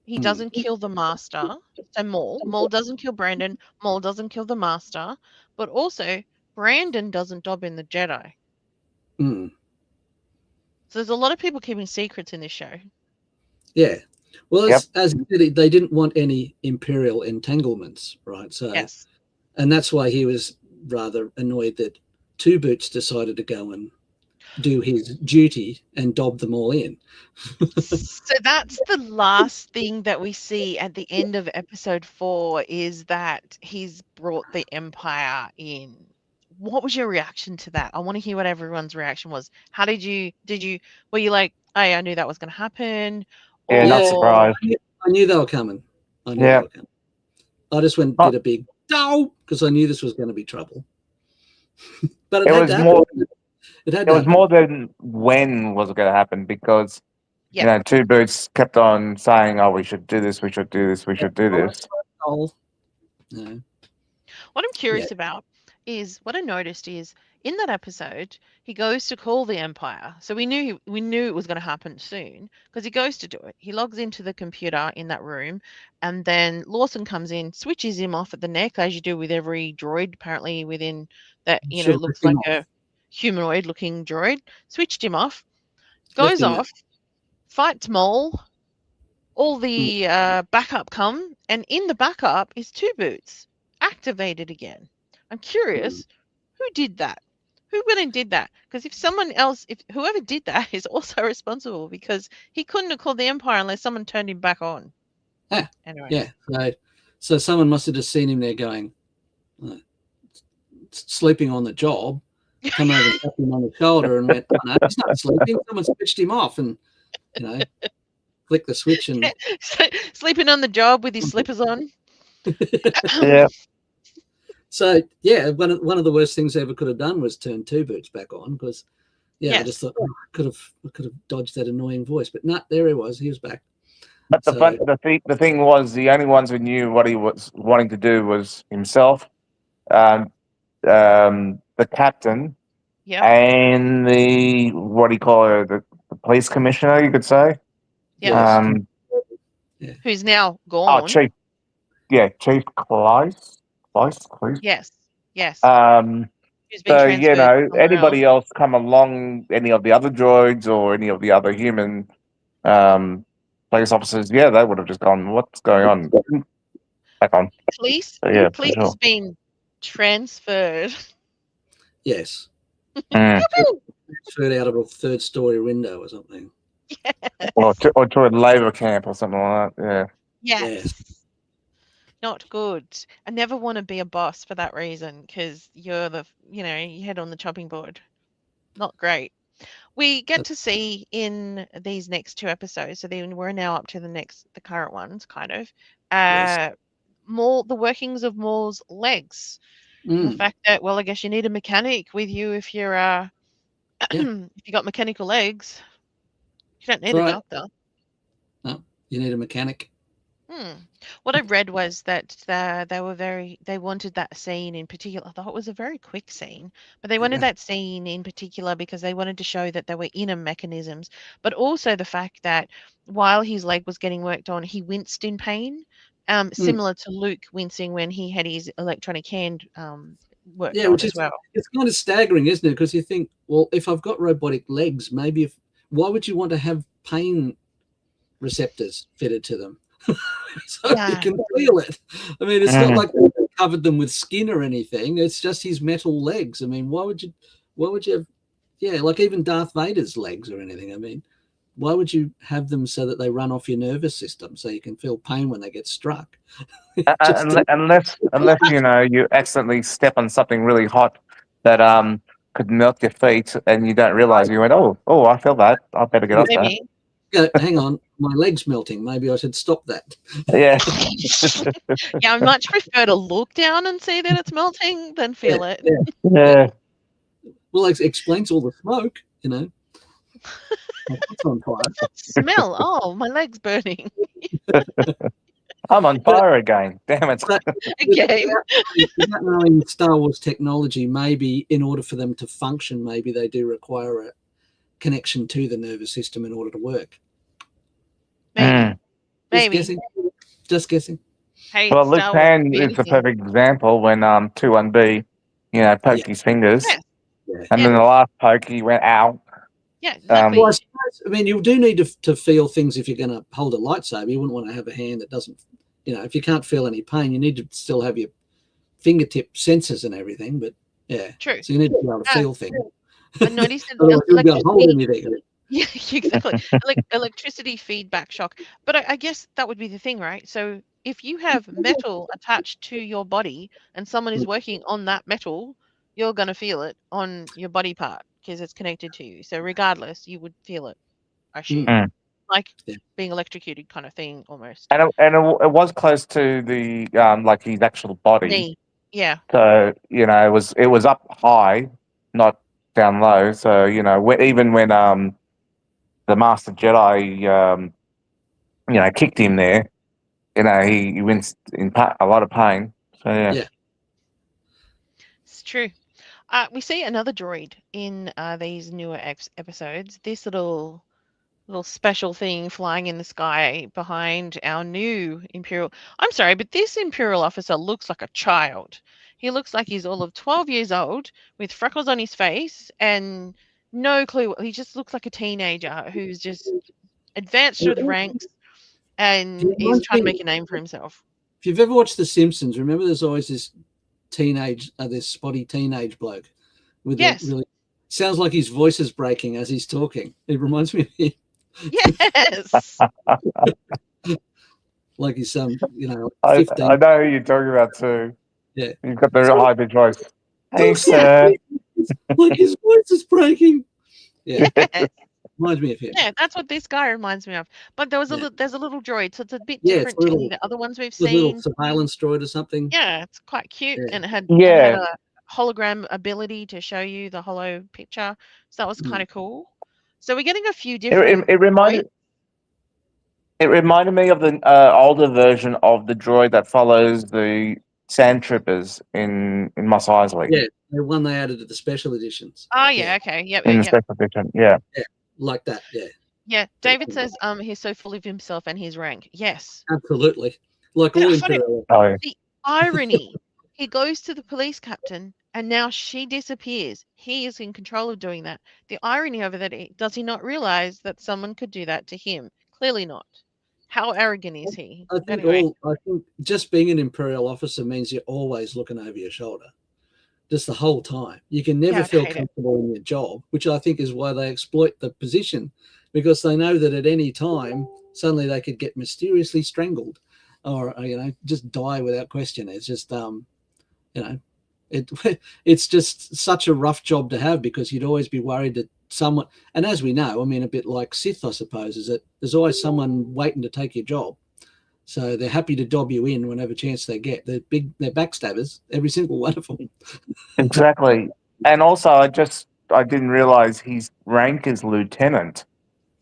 He mm, doesn't kill the master. So Maul doesn't kill Brandon. Maul doesn't kill the master. But also Brandon doesn't dob in the Jedi. mm, So there's a lot of people keeping secrets in this show. yeah. Well, Yep. as you said, they didn't want any imperial entanglements, right? So, Yes. and that's why he was rather annoyed that Two Boots decided to go and do his duty and dob them all in. So that's the last thing that we see at the end of episode 4 is that he's brought the Empire in. What was your reaction to that? I want to hear what everyone's reaction was. How were you like, hey, I knew that was going to happen? Yeah, not Yeah, Or, surprised. I knew they were coming. I knew they Yeah. were coming. I just went Oh, did a big no because I knew this was going to be trouble. But it it had was to happen. more. It had It to was happen. more than when was it going to happen because yeah. Two Boots kept on saying, "Oh, we should do this. We should do this. We should do this." Oh, no. What I'm Yeah. curious about is what I noticed is in that episode he goes to call the Empire. So we knew it was going to happen soon because he goes to do it. He logs into the computer in that room, and then Lawson comes in, switches him off at the neck as you do with every droid. Apparently within that Should have looks left him like off. a humanoid looking droid. Switched him off, Left goes him there. off, fights Maul. All the backup come, and in the backup is Two Boots activated again. I'm curious, who did that? Who went and did that? Because if whoever did that is also responsible, because he couldn't have called the Empire unless someone turned him back on. Ah, Anyway, yeah. So someone must have just seen him there going, sleeping on the job, come over and tapped him on the shoulder and went, oh, no, he's not sleeping. Someone switched him off and, flick the switch and sleeping on the job with his slippers on. Yeah. so yeah, one of the worst things they ever could have done was turn Two Boots back on because Yeah, I Yes. just thought I could have dodged that annoying voice, but no, there he was. He was back. But So the thing was, the only ones who knew what he was wanting to do was himself, um, the captain, Yep. and the what do you call her, the police commissioner, you could say. Yep. yes, Um, Who's now oh, gone. Chief, Chief Clyce. Yes. Yes. Um, Who's been so transferred somewhere else. anybody else come along, any of the other droids or any of the other human um police officers, they would have just gone, "What's going on?" Back on. Police. So yeah, for Police has sure. been transferred. yes, Mm. transferred out of a third-story window or something. Or to a labour camp or something like that. Yeah. Yes. Not good. I never want to be a boss for that reason because you're you head on the chopping board. Not great. We get to see in these next 2 episodes, so then we're now up to the current ones, kind of, Yes. Maul, the workings of Maul's legs. And the Mm, fact that, well, I guess you need a mechanic with you if you're, if you got mechanical legs. You don't need a right. doctor. No, you need a mechanic. What I read was that they wanted that scene in particular. I thought it was a very quick scene, but they wanted that scene in particular because they wanted to show that there were inner mechanisms, but also the fact that while his leg was getting worked on, he winced in pain, similar to Luke wincing when he had his electronic hand worked Yeah, on which as is well. it's kind of staggering, isn't it? Because you think, well, if I've got robotic legs, maybe why would you want to have pain receptors fitted to them? So you can feel it. I mean, it's not like they covered them with skin or anything. It's just his metal legs. I mean, why would you have, like even Darth Vader's legs or anything. I mean, why would you have them so that they run off your nervous system so you can feel pain when they get struck? Unless you accidentally step on something really hot that could melt your feet and you don't realize, you went, oh, I feel that, I better get off that. Maybe. Hang on, my leg's melting. Maybe I should stop that. Yeah. Yeah, I much prefer to look down and see that it's melting than feel it. Yeah. Well, it explains all the smoke, It's on fire. Smell. Oh, my leg's burning. I'm on fire again. Damn it. Again. Without knowing Star Wars technology, maybe in order for them to function, maybe they do require a connection to the nervous system in order to work. Maybe. Just guessing. Hey, Well, Luke Star Wars Pan could be is the anything. perfect example when 21B, poked his fingers. Yes. And then the last poke, he went, ow. Yeah, exactly. Well, I mean, you do need to feel things if you're going to hold a lightsaber. You wouldn't want to have a hand that doesn't, if you can't feel any pain, you need to still have your fingertip sensors and everything. But yeah, True. So you need to be able to feel things. I noticed that Otherwise you'll be able to hold anything. Yeah, exactly. Electricity feedback shock. But I guess that would be the thing, right? So if you have metal attached to your body and someone is working on that metal, you're going to feel it on your body part because it's connected to you. So regardless, you would feel it, I assume. Like being electrocuted kind of thing almost. And it was close to the like his actual body. Knee. Yeah. So it was up high, not down low. So even when the Master Jedi kicked him there, he winced in a lot of pain. So yeah. It's true. We see another droid in these newer episodes. This little special thing flying in the sky behind our new Imperial. I'm sorry, but this Imperial officer looks like a child. He looks like he's all of 12 years old with freckles on his face and no clue. He just looks like a teenager who's just advanced through the ranks and is trying to make a name for himself. If you've ever watched The Simpsons, remember there's always this this spotty teenage bloke with really sounds like his voice is breaking as he's talking. It reminds me of him. Yes. Like he's 15. I know who you're talking about too. Yeah. You've got the high pitch voice. Hey, sir. Like his voice is breaking. Yeah. Yes. Reminds me of him. Yeah, that's what this guy reminds me of. But there's a little droid, so it's a bit different to the other ones we've seen. A little surveillance droid or something. Yeah, it's quite cute, and it had hologram ability to show you the hollow picture. So that was kind of cool. So we're getting a few It, different it droids. reminded me of the older version of the droid that follows the sand troopers in Mos Eisley Yeah, the one they added to the special editions. Oh Yeah, yeah, okay, yep, in yep, the yep. special edition. Yeah, like that. Yeah, Yeah, Very David cool. says he's so full of himself and his rank. Yes. Absolutely. Like And all I find it Imperial. oh, yeah. the irony. He goes to the police captain and now she disappears. He is in control of doing that. The irony of it, does he not realize that someone could do that to him? Clearly not. How arrogant is he? I But think anyway, just being an Imperial officer means you're always looking over your shoulder. Just the whole time. You can never yeah, I'd feel hate it. comfortable in your job, which I think is why they exploit the position, because they know that at any time suddenly they could get mysteriously strangled or just die without question. It's just it it's just such a rough job to have, because you'd always be worried that someone, and as we know, I mean, a bit like Sith, I suppose, is that there's always someone waiting to take your job. So they're happy to dob you in whenever chance they get. They're backstabbers, every single one of them. Exactly. And also, I didn't realize his rank is lieutenant.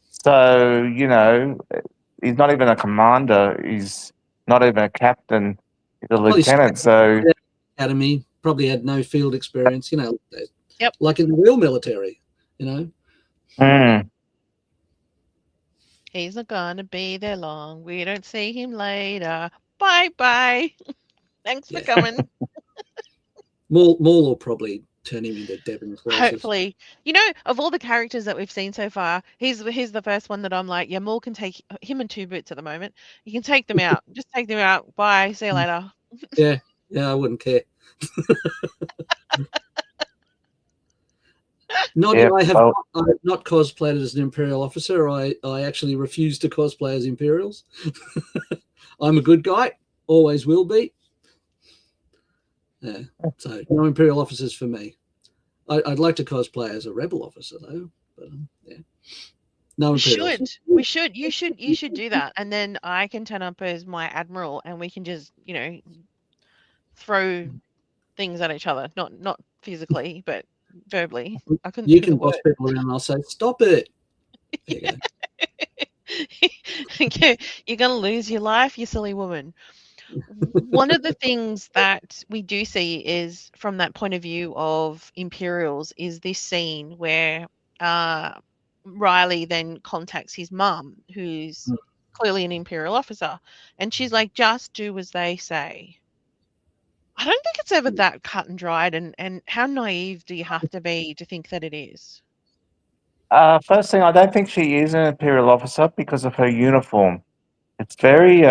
So he's not even a commander. He's not even a captain. He's a Well, he's lieutenant. So academy, probably had no field experience, Yep. like in the real military. mm, He's not gonna be there long. We don't see him later. Bye bye. Thanks for Yeah. coming. Maul will probably turn him into Devon's forces. Hopefully. Of all the characters that we've seen so far, he's the first one that I'm like, yeah, Maul can take him and Two Boots at the moment. You can take them out. Just take them out. Bye. See you later. Yeah, I wouldn't care. yeah. I have Well, not cosplayed as an Imperial officer. I actually refuse to cosplay as Imperials. I'm a good guy, always will be. Yeah, so no Imperial officers for me. I'd like to cosplay as a Rebel officer though, but yeah, no We Imperial should. officers. We should. You should do that. And then I can turn up as my admiral and we can just, throw things at each other. Not physically, but verbally. I couldn't You think of can the boss word. people around and I'll say, stop it. There you go. You're going to lose your life, you silly woman. One of the things that we do see is from that point of view of Imperials is this scene where Riley then contacts his mum, who's clearly an Imperial officer, and she's like, just do as they say. I don't think it's ever that cut and dried, and how naive do you have to be to think that it is? first thing, I don't think she is an Imperial officer because of her uniform. It's very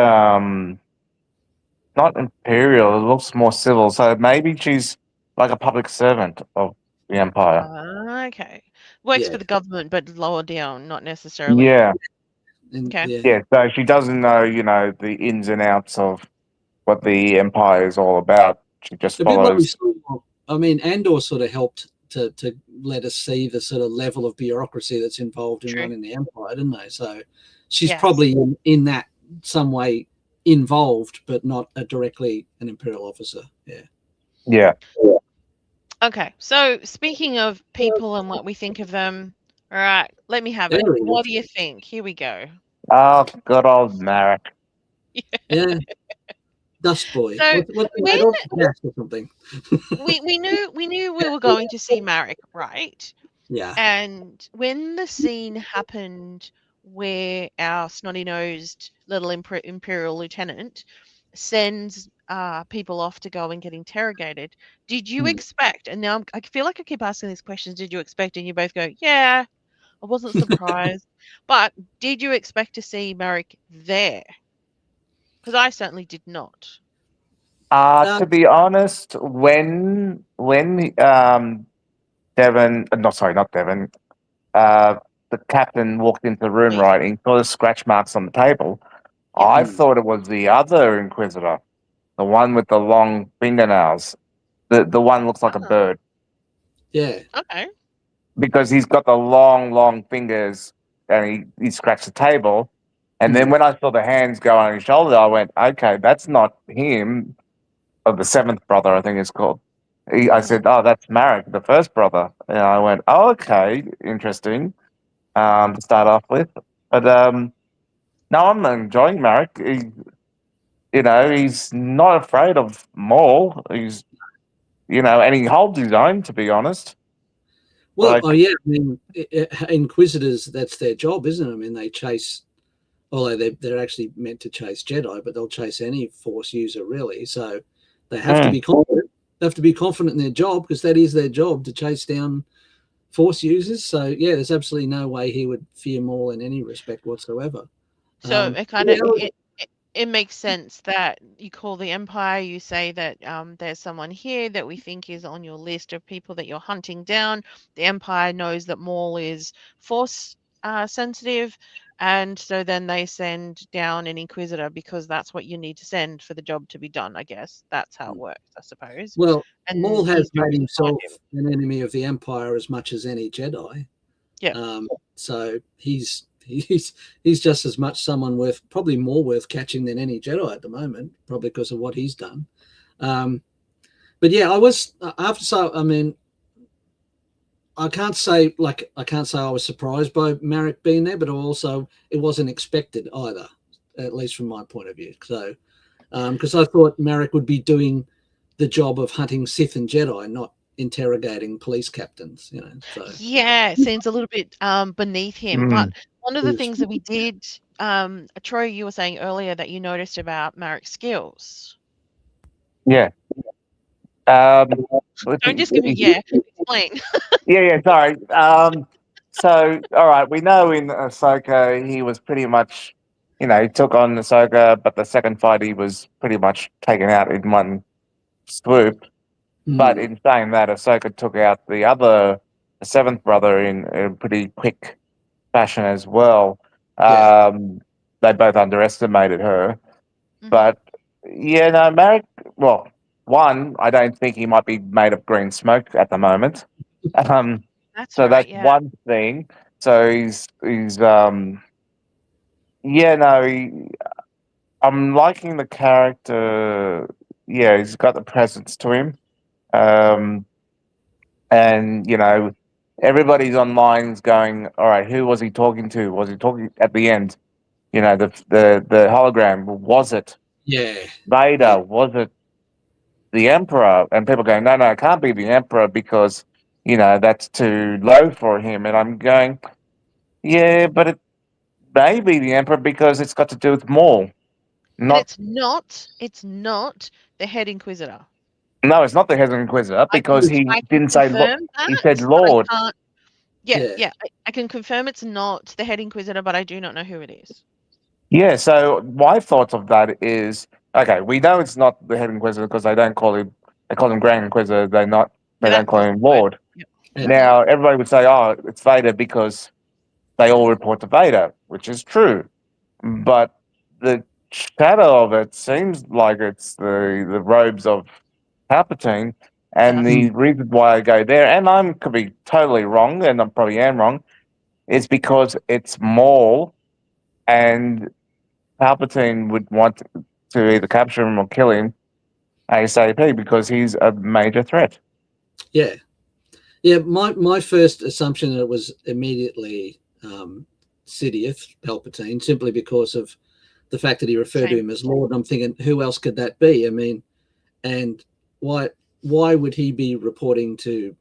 not Imperial. It looks more civil. So maybe she's like a public servant of the Empire. Okay. Works Yeah. for the government, but lower down, not necessarily. Yeah. Okay. Yeah, so she doesn't know, the ins and outs of what the Empire is all about. She just A bit like we follows. saw. I mean, Andor sort of helped to let us see the sort of level of bureaucracy that's involved in True. running the Empire, didn't they? So she's Yes. probably in that some way involved, but not directly an Imperial officer. Yeah. Yeah. Okay. So speaking of people and what we think of them, all right, let me have it. There he What is. do you think? Here we go. Oh, good old Marek. Yeah. Dust Boy. So What's he when made of? Gas or something. we knew we were going to see Marek, right? Yeah. And when the scene happened where our snotty-nosed little Imperial lieutenant sends people off to go and get interrogated, did you expect, and now I feel like I keep asking these questions, did you expect, and you both go, yeah, I wasn't surprised, but did you expect to see Marek there? Because I certainly did not. To be honest, when Devon, no, sorry, not Devon, the captain walked into the room, Me? right, and saw the scratch marks on the table, Yep. I thought it was the other Inquisitor, the one with the long fingernails. The one looks like a bird Yeah. Okay. because he's got the long, long fingers and he scratched the table. And then when I saw the hands go on his shoulder, I went, okay, that's not him. Or the seventh brother, I think it's called. I said, "Oh, that's Marek, the first brother." And I went, "Oh, okay, interesting." To start off with, but no, I'm enjoying Marek. He's not afraid of Maul. And he holds his own, to be honest. Well, Like, oh yeah, I mean, Inquisitors, that's their job, isn't it? I mean, they chase, although they're actually meant to chase Jedi, but they'll chase any Force user, really. So they have to mm, be confident. They have to be confident in their job, because that is their job, to chase down Force users. So yeah, there's absolutely no way he would fear Maul in any respect whatsoever. So it kind Yeah, of it makes sense that you call the Empire. You say that there's someone here that we think is on your list of people that you're hunting down. The Empire knows that Maul is Force sensitive, and so then they send down an Inquisitor because that's what you need to send for the job to be done. I guess that's how it works, I suppose. well, Maul And his has job made is to find himself him. an enemy of the Empire as much as any Jedi. Yeah. So he's just as much someone worth, probably more worth catching than any Jedi at the moment, probably because of what he's done. But yeah, I have to say, I mean, I can't say I was surprised by Marek being there, but also it wasn't expected either, at least from my point of view. So because I thought Marek would be doing the job of hunting Sith and Jedi, not interrogating police captains. So Yeah, it seems a little bit beneath him. But mm, one of the things that we did, Troy, you were saying earlier that you noticed about Marek's skills. yeah. Let's Don't see. just give me yeah. Explain. Yeah. Sorry. So, all right, we know in Ahsoka he was pretty much, he took on Ahsoka, but the second fight he was pretty much taken out in one swoop. But in saying that, Ahsoka took out the seventh brother in a pretty quick fashion as well. yeah, They both underestimated her. Hmm. But yeah, no, Marek. Well, one, I don't think he might be made of green smoke at the moment. Um, That's so right. that's Yeah. one thing. So he's yeah, no, I'm liking the character. Yeah, he's got the presence to him. Um, and everybody's online's going, all right, who was he talking to? Was he talking at the end? The hologram, was it yeah, yeah, Vader? Was it the Emperor? And people going, no, it can't be the Emperor because that's too low for him. And I'm going, yeah, but it may be the Emperor because it's got to do with Maul. But Not it's not the head Inquisitor. No, it's not the Head Inquisitor I can because he I can didn't say confirm he said that, but I Lord. can't. Yeah, yeah, yeah. I can confirm it's not the head Inquisitor, but I do not know who it is. Yeah, so my thoughts of that is okay. We know it's not the Head Inquisitor because they don't call him. They call him Grand Inquisitor. They Yeah, don't that call doesn't him work. Lord. Yep. yeah, Yep. Now everybody would say, "Oh, it's Vader," because they all report to Vader, which is true. But the shadow of it seems like it's the robes of Palpatine, It and does. the reason why I go there, and I could be totally wrong, and I probably am wrong, is because it's Maul, and Palpatine would want to either capture him or kill him ASAP because he's a major threat. yeah. Yeah, my first assumption that it was immediately Sidious Palpatine, simply because of the fact that he referred to Same. him as Lord. I'm thinking, who else could that be? I mean, and why would he be reporting to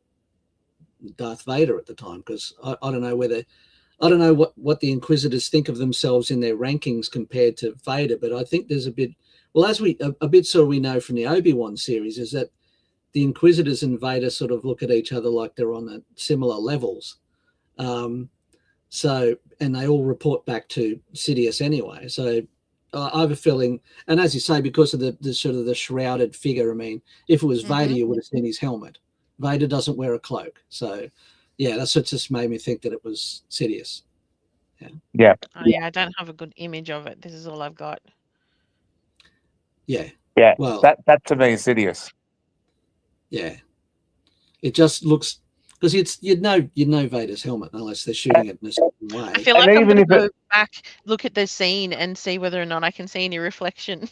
Darth Vader at the time? Because I don't know whether I don't know what the Inquisitors think of themselves in their rankings compared to Vader, but I think there's a bit. Well, as a bit so we know from the Obi-Wan series is that the Inquisitors and Vader sort of look at each other like they're on similar levels. So, and they all report back to Sidious anyway. So, I have a feeling, and as you say, because of the sort of the shrouded figure. I mean, if it was Vader, Hmm. you would have seen his helmet. Vader doesn't wear a cloak, so yeah, that's what just made me think that it was Sidious. Yeah, Oh, yeah, I don't have a good image of it. This is all I've got. Yeah. yeah. Well, That to me is Sidious. yeah. It just looks because you'd know Vader's helmet unless they're shooting it in a certain way. I feel And like I'm even gonna if it, go back, look at the scene, and see whether or not I can see any reflection.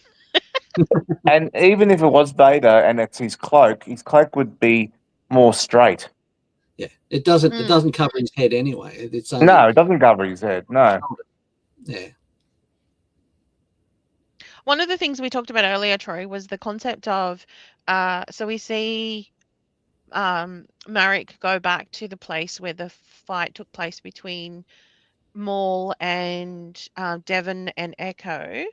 And even if it was Vader and it's his cloak would be more straight. Yeah, it doesn't Mm. cover his head anyway. It's only No, it doesn't cover his head. No. yeah. One of the things we talked about earlier, Troy, was the concept of so we see Marek go back to the place where the fight took place between Maul and Devon and Echo,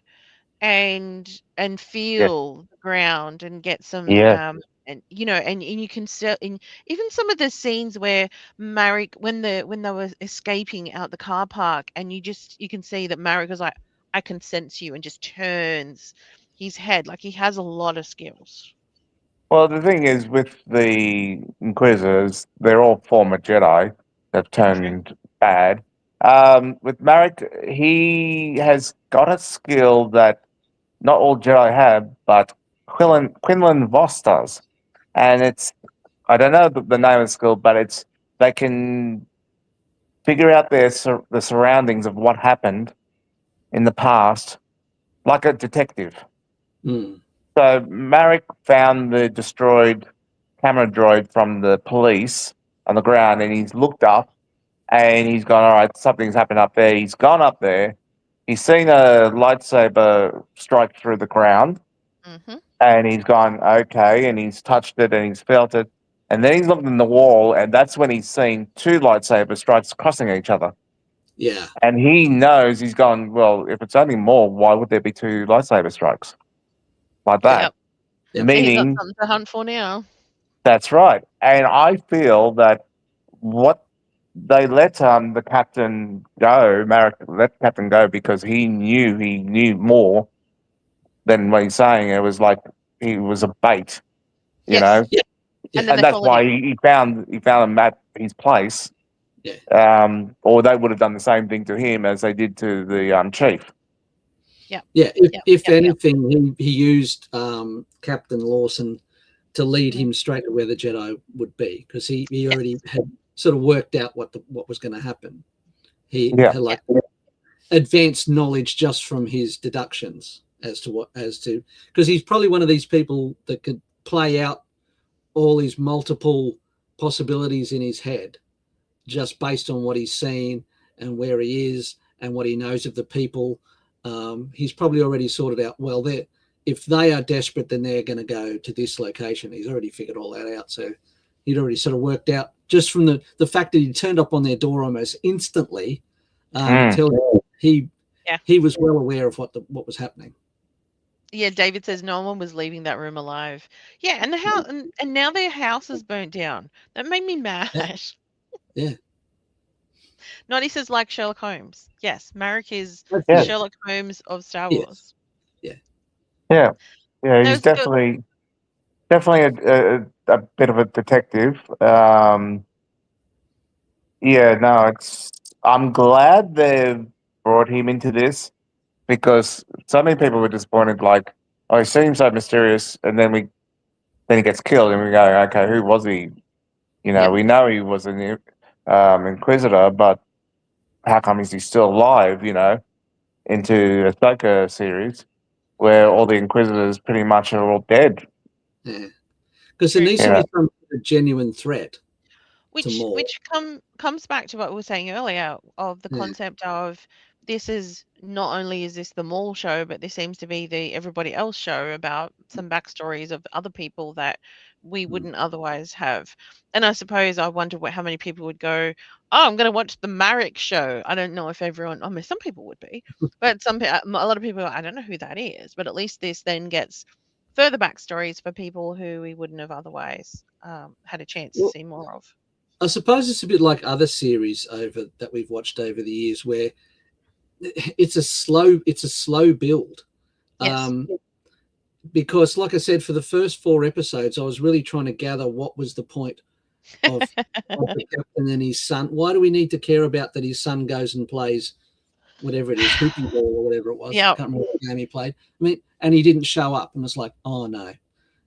and Yeah. feel the ground and get some Yeah. and and you can still in even some of the scenes where Marek when they were escaping out the car park, and you can see that Marek is like, I can sense you, and just turns his head. Like, he has a lot of skills. Well, the thing is, with the Inquisitors, they're all former Jedi that True. turned bad. With Marek, he has got a skill that not all Jedi have, but Quinlan Voss does. And it's, I don't know the name of the skill, but it's, they can figure out the surroundings of what happened in the past, like a detective. Mm. So Marek found the destroyed camera droid from the police on the ground, and he's looked up and he's gone, all right, something's happened up there. He's gone up there. He's seen a lightsaber strike through the ground, Hmm. and he's gone, okay, and he's touched it and he's felt it. And then he's looked in the wall, and that's when he's seen two lightsaber strikes crossing each other. Yeah. And he knows, he's gone, well, if it's only more, why would there be two lightsaber strikes like that? Yep. Yep. So he's got Meaning, something to hunt for now. that's right. And I feel that what they let the captain go, Marek let the captain go because he knew more than what he's saying. It was like he was a bait, you know? Yes. Yeah. And Yeah. then And they that's followed why him. he found him at his place. Yeah. Or they would have done the same thing to him as they did to the chief. Yep. Yeah. Yep. If Yep. Yep. anything, he used Captain Lawson to lead him straight to where the Jedi would be, because he already Yes. had sort of worked out what was going to happen. He Yeah. had like advanced knowledge just from his deductions as to because he's probably one of these people that could play out all his multiple possibilities in his head just based on what he's seen and where he is and what he knows of the people. He's probably already sorted out, well, if they are desperate, then they're going to go to this location. He's already figured all that out. So he'd already sort of worked out just from the fact that he turned up on their door almost instantly. Tells he Yeah. he was well aware of what was happening. Yeah, David says no one was leaving that room alive. Yeah, and the house, and now their house is burnt down. That made me mad. Yeah. Naughty says, like Sherlock Holmes. Yes, Marek is the Yeah. Sherlock Holmes of Star Yes. Wars. Yeah. Yeah. Yeah. He's Those are definitely a bit of a detective. Yeah, no, I'm glad they've brought him into this because so many people were disappointed. Like, oh, he seems so mysterious, and then he gets killed, and we go, okay, who was he? You know, Yep. we know he was an Inquisitor, but how come is he still alive? You know, into a Ahsoka series where all the Inquisitors pretty much are all dead. Yeah. Because there needs to be some genuine threat to Maul. Which comes back to what we were saying earlier of the concept of this is not only is this the Maul show, but this seems to be the everybody else show about some backstories of other people that we wouldn't otherwise have. And I suppose I wonder how many people would go, oh, I'm going to watch the Marek show. I don't know if everyone, I mean, some people would be, but a lot of people, I don't know who that is. But at least this then gets further backstories for people who we wouldn't have otherwise had a chance to see more of. I suppose it's a bit like other series that we've watched over the years, where it's a slow build. Yes. Because, like I said, for the first 4 episodes, I was really trying to gather what was the point of the captain and his son. Why do we need to care about that his son goes and plays whatever it is, hooping ball or whatever it was? Yep. I can't remember what game he played. I mean, and he didn't show up, and it's like, oh no,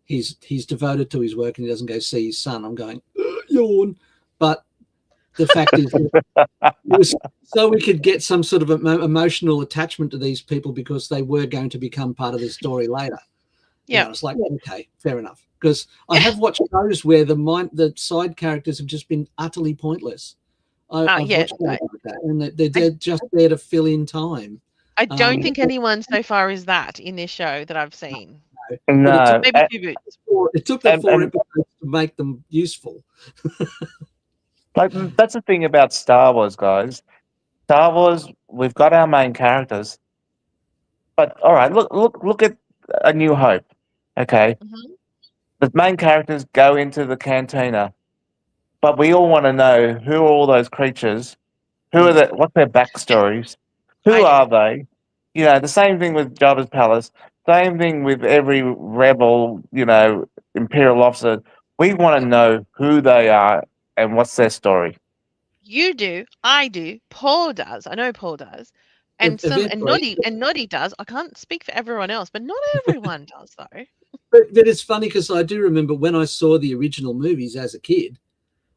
he's devoted to his work and he doesn't go see his son. I'm going, yawn. But the fact is, it was so we could get some sort of emotional attachment to these people because they were going to become part of the story later. You Yeah. know, it's like, okay, fair enough. Because I have watched shows where the side characters have just been utterly pointless. I've Yeah. watched shows like that, and they're just there to fill in time. I don't Um, think anyone so far is that in this show that I've seen. but it took No, Maybe Two Boots. them four and episodes to make them useful. like that's the thing about Star Wars, guys. Star Wars, we've got our main characters, but all right, look at A New Hope. Okay, Mhm. the main characters go into the cantina, but we all want to know who are all those creatures. Who are Mm. what's their backstories? Who I do. are they? You know, the same thing with Jabba's palace. Same thing with every rebel. You know, imperial officer. We want to know who they are and what's their story. You do. I do. Paul does. I know Paul does. And Eventually, Noddy does. I can't speak for everyone else, but not everyone does though. but it's funny because I do remember when I saw the original movies as a kid.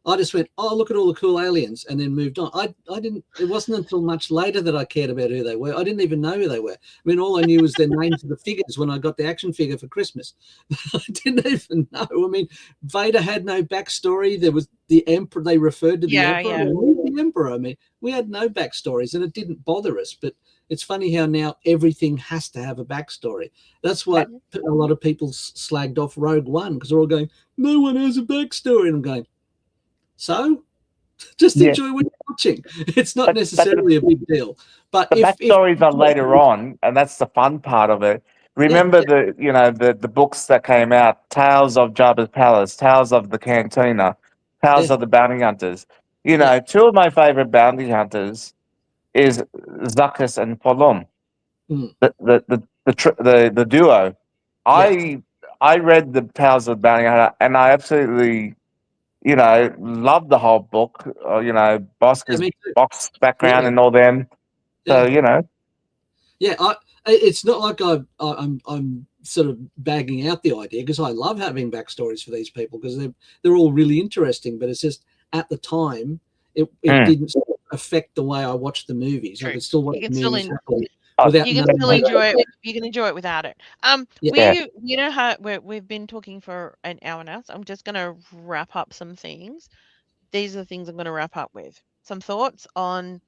I just went, oh, look at all the cool aliens, and then moved on. I didn't. It wasn't until much later that I cared about who they were. I didn't even know who they were. I mean, all I knew was their names of the figures when I got the action figure for Christmas. I didn't even know. I mean, Vader had no backstory. There was the Emperor. They referred to the Yeah, Emperor. yeah. Who's the Emperor? I mean, we had no backstories, and it didn't bother us. But it's funny how now everything has to have a backstory. That's what a lot of people slagged off Rogue One because they're all going, no one has a backstory, and I'm going, so just Yeah, enjoy what you're watching. It's not but necessarily a big deal. But the if backstories are later on, and that's the fun part of it. yeah, Remember the books that came out: Tales of Jabba's Palace, Tales of the Cantina, Tales yeah, of the Bounty Hunters. You yeah, know, two of my favorite bounty hunters is Zuckuss and Falum. mm, The duo. yeah, I I read the Tales of the Bounty Hunter, and I absolutely love the whole book. yeah, Bosca's me too. box background Absolutely, and all them. So yeah, yeah. It's not like I'm sort of bagging out the idea because I love having backstories for these people because they're all really interesting. But it's just at the time it mm. didn't sort of affect the way I watched the movies. I True. could still watch You can the still movies happily Oh, without you can knowing still what. enjoy it. You can enjoy it without it. Yeah, yeah. You know how we've been talking for an hour now, so I'm just gonna wrap up some things. These are the things I'm gonna wrap up with. Some thoughts on.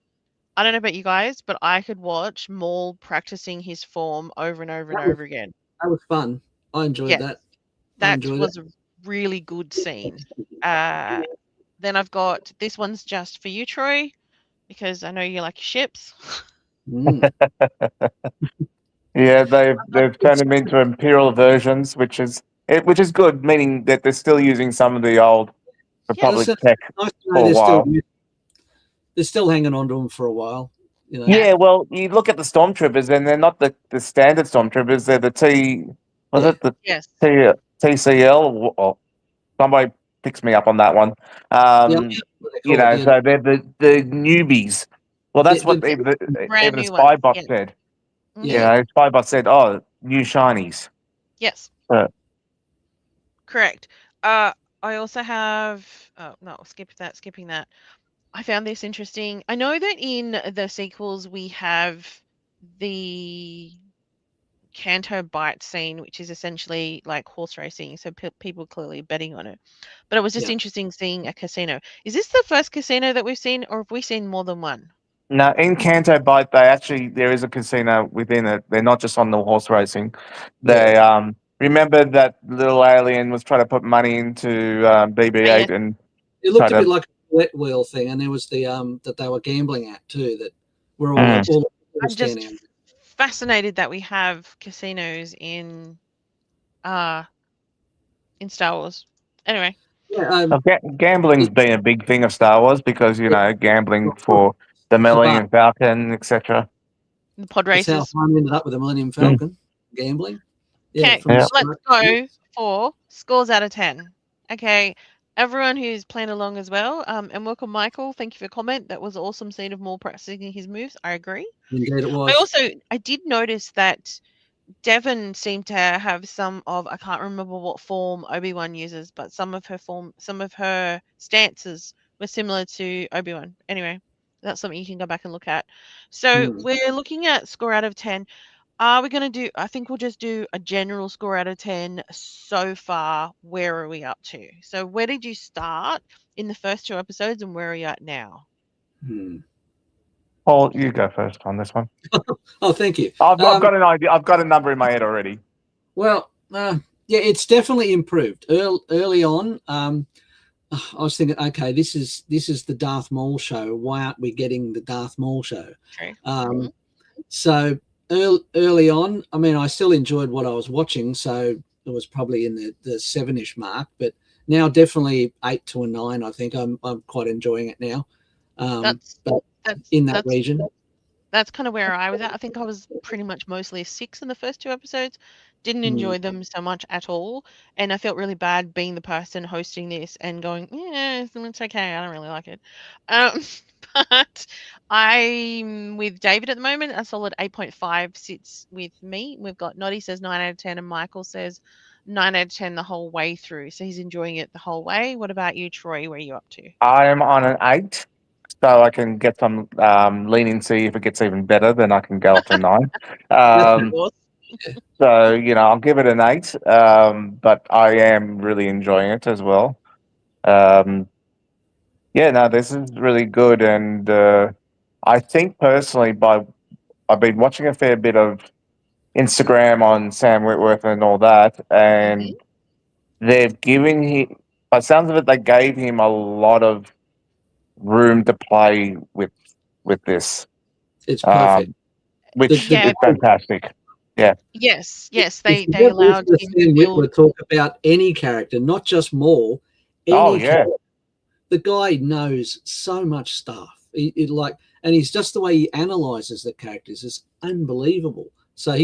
I don't know about you guys, but I could watch Maul practicing his form over and over and that was over again. that was fun. I enjoyed Yes, that. I that enjoyed it. was a really good scene. Uh, then I've got this one's just for you, Troy, because I know you like your ships. Mm. Yeah, they've turned It's them into imperial versions, which is good, meaning that they're still using some of the old Yes. Republic Listen, tech nice to know for a while. they're still hanging on to them for a while. You know. Yeah. Yeah, well, you look at the stormtroopers, and they're not the standard stormtroopers. They're the was Yeah. it the Yes. TCL? Or somebody picks me up on that one. Yeah. What they call it. Yeah. So they're the newbies. Well, The, that's what the, Brand even the new ones. Spybot Yes. said. You Mhm. yeah. know, Spybot said, "Oh, new shinies." Yes. Uh, Correct. I also have. Oh no, skipping that. I found this interesting. I know that in the sequels we have the Canto Bite scene, which is essentially like horse racing, so people clearly betting on it. But it was just Yeah. interesting seeing a casino. Is this the first casino that we've seen, or have we seen more than one? Now, in Canto Bight, there is a casino within it. They're not just on the horse racing. Yeah. They remember that little alien was trying to put money into Ah, yes. BB-8 and It try looked a bit to. like a wet wheel thing, and there was the that they were gambling at too. That were Mm. all the I'm just standing. fascinated that we have casinos uh in Star Wars. Anyway, Yeah. Gambling's It, been a big thing of Star Wars because it, gambling for the the bar. Millennium Falcon, etc. the pod It's how races. Han ended up with the Millennium Mm. Falcon. Gambling. Yeah. Okay, From the Yeah. let's start. go for scores out of 10. Okay, everyone who's playing along as well, and welcome, Michael. Thank you for your comment. That was awesome scene of Maul practicing his moves. I agree. Indeed, it was. I did notice that Devon seemed to have some of I can't remember what form Obi-Wan uses, but some of her stances were similar to Obi-Wan. Anyway, that's something you can go back and look at. So Mm. we're looking at score out of 10. Are we going to do, I think we'll just do a general score out of 10 so far. Where are we up to? So, where did you start in the first 2 episodes and where are you at now? Hmm. Paul, you go first on this one. Oh, thank you. I've got an idea. I've got a number in my head already. Well, yeah, it's definitely improved. Early on, I was thinking, okay, this is the Darth Maul show. Why aren't we getting the Darth Maul show? Okay. So early on, I mean, I still enjoyed what I was watching, so it was probably in the 7-ish mark. But now, definitely 8 to a 9. I think I'm quite enjoying it now. That's But that's in that that's region, that's kind of where I was at. I think I was pretty much mostly a 6 in the first 2 episodes. Didn't enjoy them so much at all, and I felt really bad being the person hosting this and going, "Yeah, it's okay. I don't really like it." Um, but I'm with David at the moment. A solid 8.5 sits with me. We've got Noddy says 9 out of 10, and Michael says 9 out of 10 the whole way through. So he's enjoying it the whole way. What about you, Troy? Where are you up to? I'm on an 8, so I can get some leniency. If it gets even better, then I can go up to 9. Um, so I'll give it an 8, but I am really enjoying it as well. Yeah, no, this is really good, and I think personally, I've been watching a fair bit of Instagram on Sam Whitworth and all that, and they've given him, by the sounds of it, they gave him a lot of room to play with this, it's perfect. which Yeah. is fantastic. Yeah. Yes, If they you they ever listen allowed to him to Sam build. Whitwer talk about any character, not just Maul, Oh any yeah. character, the guy knows so much stuff. And he's just the way he analyzes the characters is unbelievable. So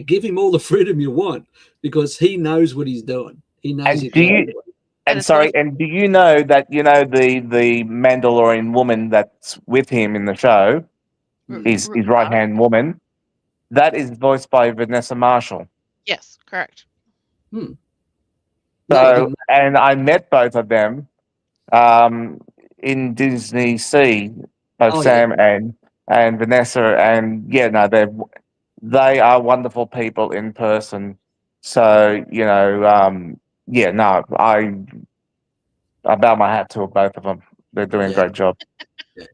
give him all the freedom you want because he knows what he's doing. He knows And do you? exactly. And And it's also and do you know that the Mandalorian woman that's with him in the show, his right hand woman, that is voiced by Vanessa Marshall. yes, correct. No, I So, didn't. and I met both of them um, in Disney Sea, both Oh yeah, Sam and Vanessa, and yeah, no, they are wonderful people in person. So yeah, no, I bow my hat to both of them. They're doing a yeah, great job. yeah.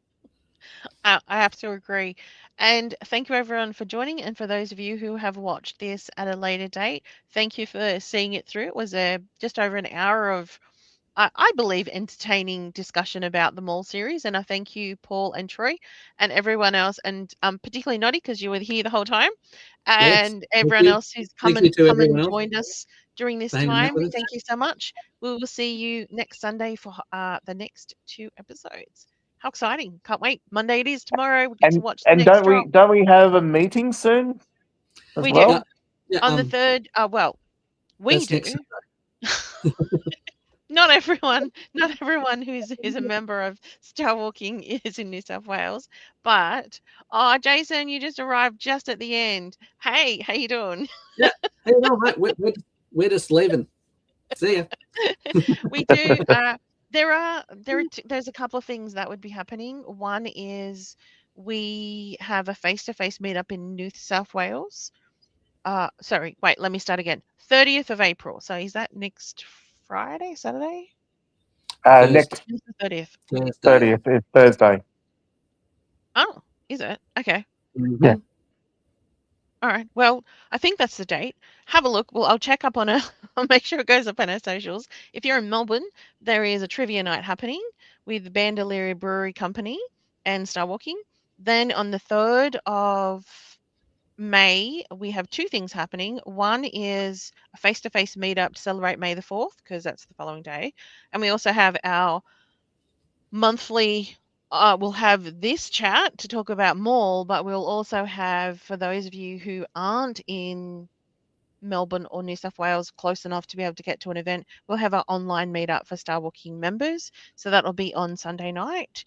I have to agree. And thank you everyone for joining. And for those of you who have watched this at a later date, thank you for seeing it through. It was just over an hour of, I believe, entertaining discussion about the Maul series. And I thank you, Paul and Troy, and everyone else, and particularly Noddy because you were here the whole time, Yes. and Thank everyone you. else who's Thank you to come and everyone else joined us during this for hanging out time. with us. Thank you so much. We will see you next Sunday for the next 2 episodes. How exciting! Can't wait. Monday it is tomorrow. We get to And watch the and next drop. don't we have a meeting soon as We do Yeah, well? yeah. on the 3rd. Well, we That's next do. Sunday. Not everyone who's a member of Star Walking is in New South Wales. But Jason, you just arrived just at the end. Hey, how you doing? Yeah. Hey, no, mate. We're just leaving. See ya. We do. There's a couple of things that would be happening. One is we have a face-to-face meetup in New South Wales. Sorry, wait, let me start again. 30th of April. So is that next Friday, Saturday? Thursday. Next It's the 30th. 30th is Thursday. Oh, is it? Okay. Yeah. Mhm. All right. Well, I think that's the date. Have a look. Well, I'll check up on her. I'll make sure it goes up on our socials. If you're in Melbourne, there is a trivia night happening with Bandolier Brewery Company and Star Walking. Then on the 3rd of May, we have 2 things happening. One is a face-to-face meetup to celebrate May the 4th, because that's the following day. And we also have our monthly, we'll have this chat to talk about Maul, but we'll also have, for those of you who aren't in Melbourne or New South Wales close enough to be able to get to an event, we'll have our online meetup for Star Walking members. So that'll be on Sunday night.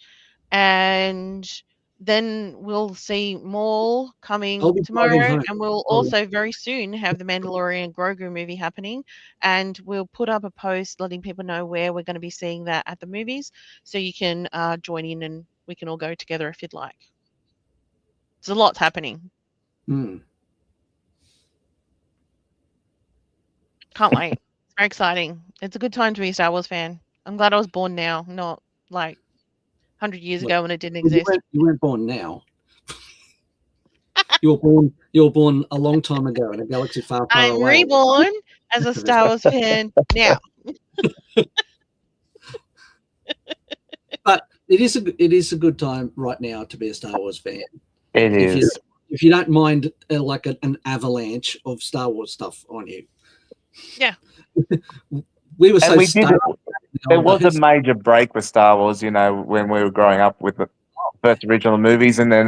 And then we'll see Maul I'll coming be driving tomorrow, home. and we'll also very soon have the Mandalorian Grogu movie happening, and we'll put up a post letting people know where we're going to be seeing that at the movies, so you can join in and we can all go together if you'd like. There's a lot happening. Mm. Can't wait. It's very exciting. It's a good time to be a Star Wars fan. I'm glad I was born now, not like 100 years ago when it didn't Well, exist. you weren't born now. You were born a long time ago in a galaxy far, far I'm away. reborn as a Star Wars fan now. But it is a good time right now to be a Star Wars fan. It is. If you don't mind like an avalanche of Star Wars stuff on you. Yeah. We were And so we did starved. There was a major break with Star Wars, you know, when we were growing up with the first original movies, and then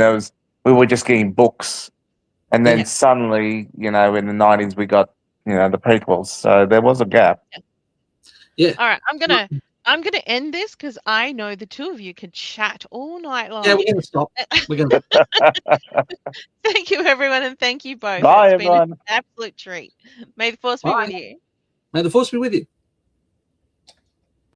we were just getting books, and then Yeah. suddenly, you know, in the 90s we got, you know, the prequels. So there was a gap. Yeah. All right, I'm gonna end this because I know the two of you could chat all night long. Yeah, we're going to stop. We're going to. Thank you, everyone, and thank you both. Bye, It's been an everyone. absolute treat. May the force be with you. May the force be with you.